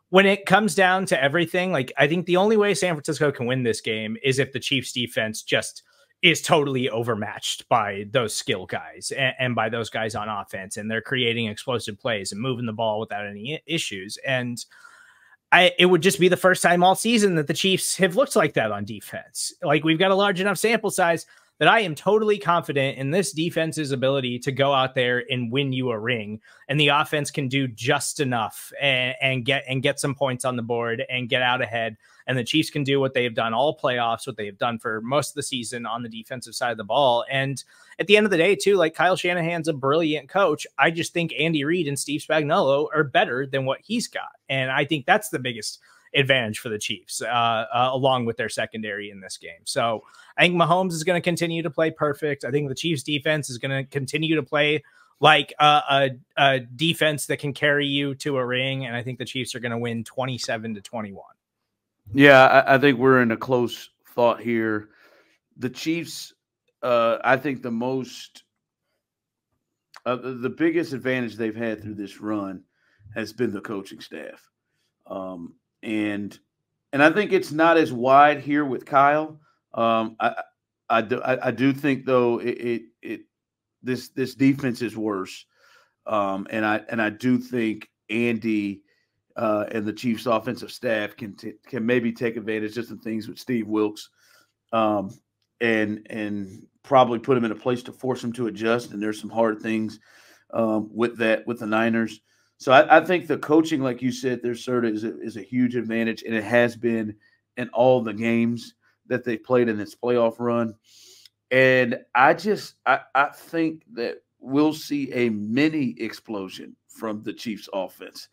when it comes down to everything, like I think the only way San Francisco can win this game is if the Chiefs defense just is totally overmatched by those skill guys and by those guys on offense. And they're creating explosive plays and moving the ball without any issues. And it would just be the first time all season that the Chiefs have looked like that on defense. Like, we've got a large enough sample size that I am totally confident in this defense's ability to go out there and win you a ring. And the offense can do just enough and get some points on the board and get out ahead. And the Chiefs can do what they've done all playoffs, what they've done for most of the season on the defensive side of the ball. And at the end of the day, too, like, Kyle Shanahan's a brilliant coach. I just think Andy Reid and Steve Spagnuolo are better than what he's got. And I think that's the biggest advantage for the Chiefs, along with their secondary in this game. So I think Mahomes is going to continue to play perfect. I think the Chiefs defense is going to continue to play like a defense that can carry you to a ring. And I think the Chiefs are going to win 27-21. Yeah, I think we're in a close thought here. The Chiefs, I think the biggest advantage they've had through this run has been the coaching staff. And I think it's not as wide here with Kyle. I do think, though, this defense is worse. And I do think Andy and the Chiefs offensive staff can maybe take advantage of some things with Steve Wilks, and probably put him in a place to force him to adjust. And there's some hard things with the Niners. So I think the coaching, like you said, their Serda is a huge advantage, and it has been in all the games that they played in this playoff run. And I think that we'll see a mini explosion from the Chiefs offense.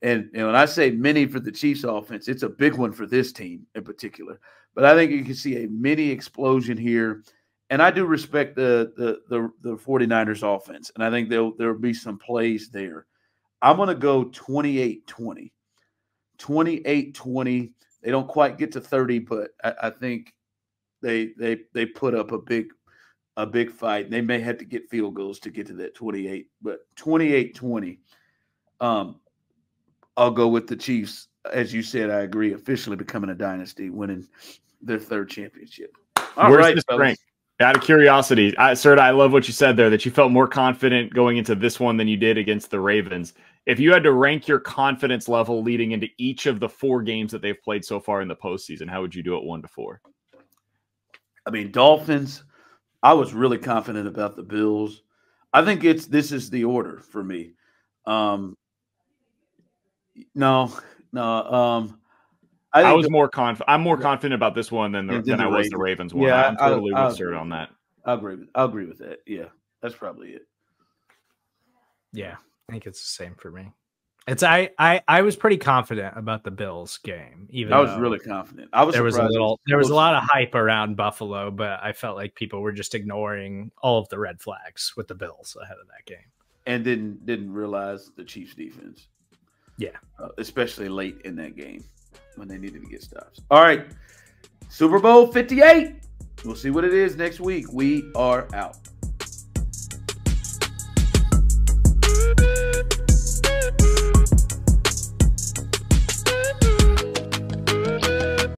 And when I say mini for the Chiefs offense, it's a big one for this team in particular. But I think you can see a mini explosion here. And I do respect the 49ers offense. And I think there'll be some plays there. I'm going to go 28-20. 28-20. They don't quite get to 30, but I think they put up a big fight. And they may have to get field goals to get to that 28. But 28-20. I'll go with the Chiefs. As you said, I agree, officially becoming a dynasty, winning their third championship. All Where's right, this rank? Out of curiosity, Serda, I love what you said there, that you felt more confident going into this one than you did against the Ravens. If you had to rank your confidence level leading into each of the 4 games that they've played so far in the postseason, how would you do it 1 to 4? I mean, Dolphins, I was really confident about the Bills. I think this is the order for me. No. I was more confident. I'm more confident about this one than I was the Ravens one. Yeah, I'm totally with Serda on that. I'll agree with that. Yeah, that's probably it. Yeah, I think it's the same for me. I was pretty confident about the Bills game. Even I was really confident. There was a lot of hype around Buffalo, but I felt like people were just ignoring all of the red flags with the Bills ahead of that game, and didn't realize the Chiefs defense. Yeah, especially late in that game when they needed to get stops. All right, Super Bowl 58. We'll see what it is next week. We are out.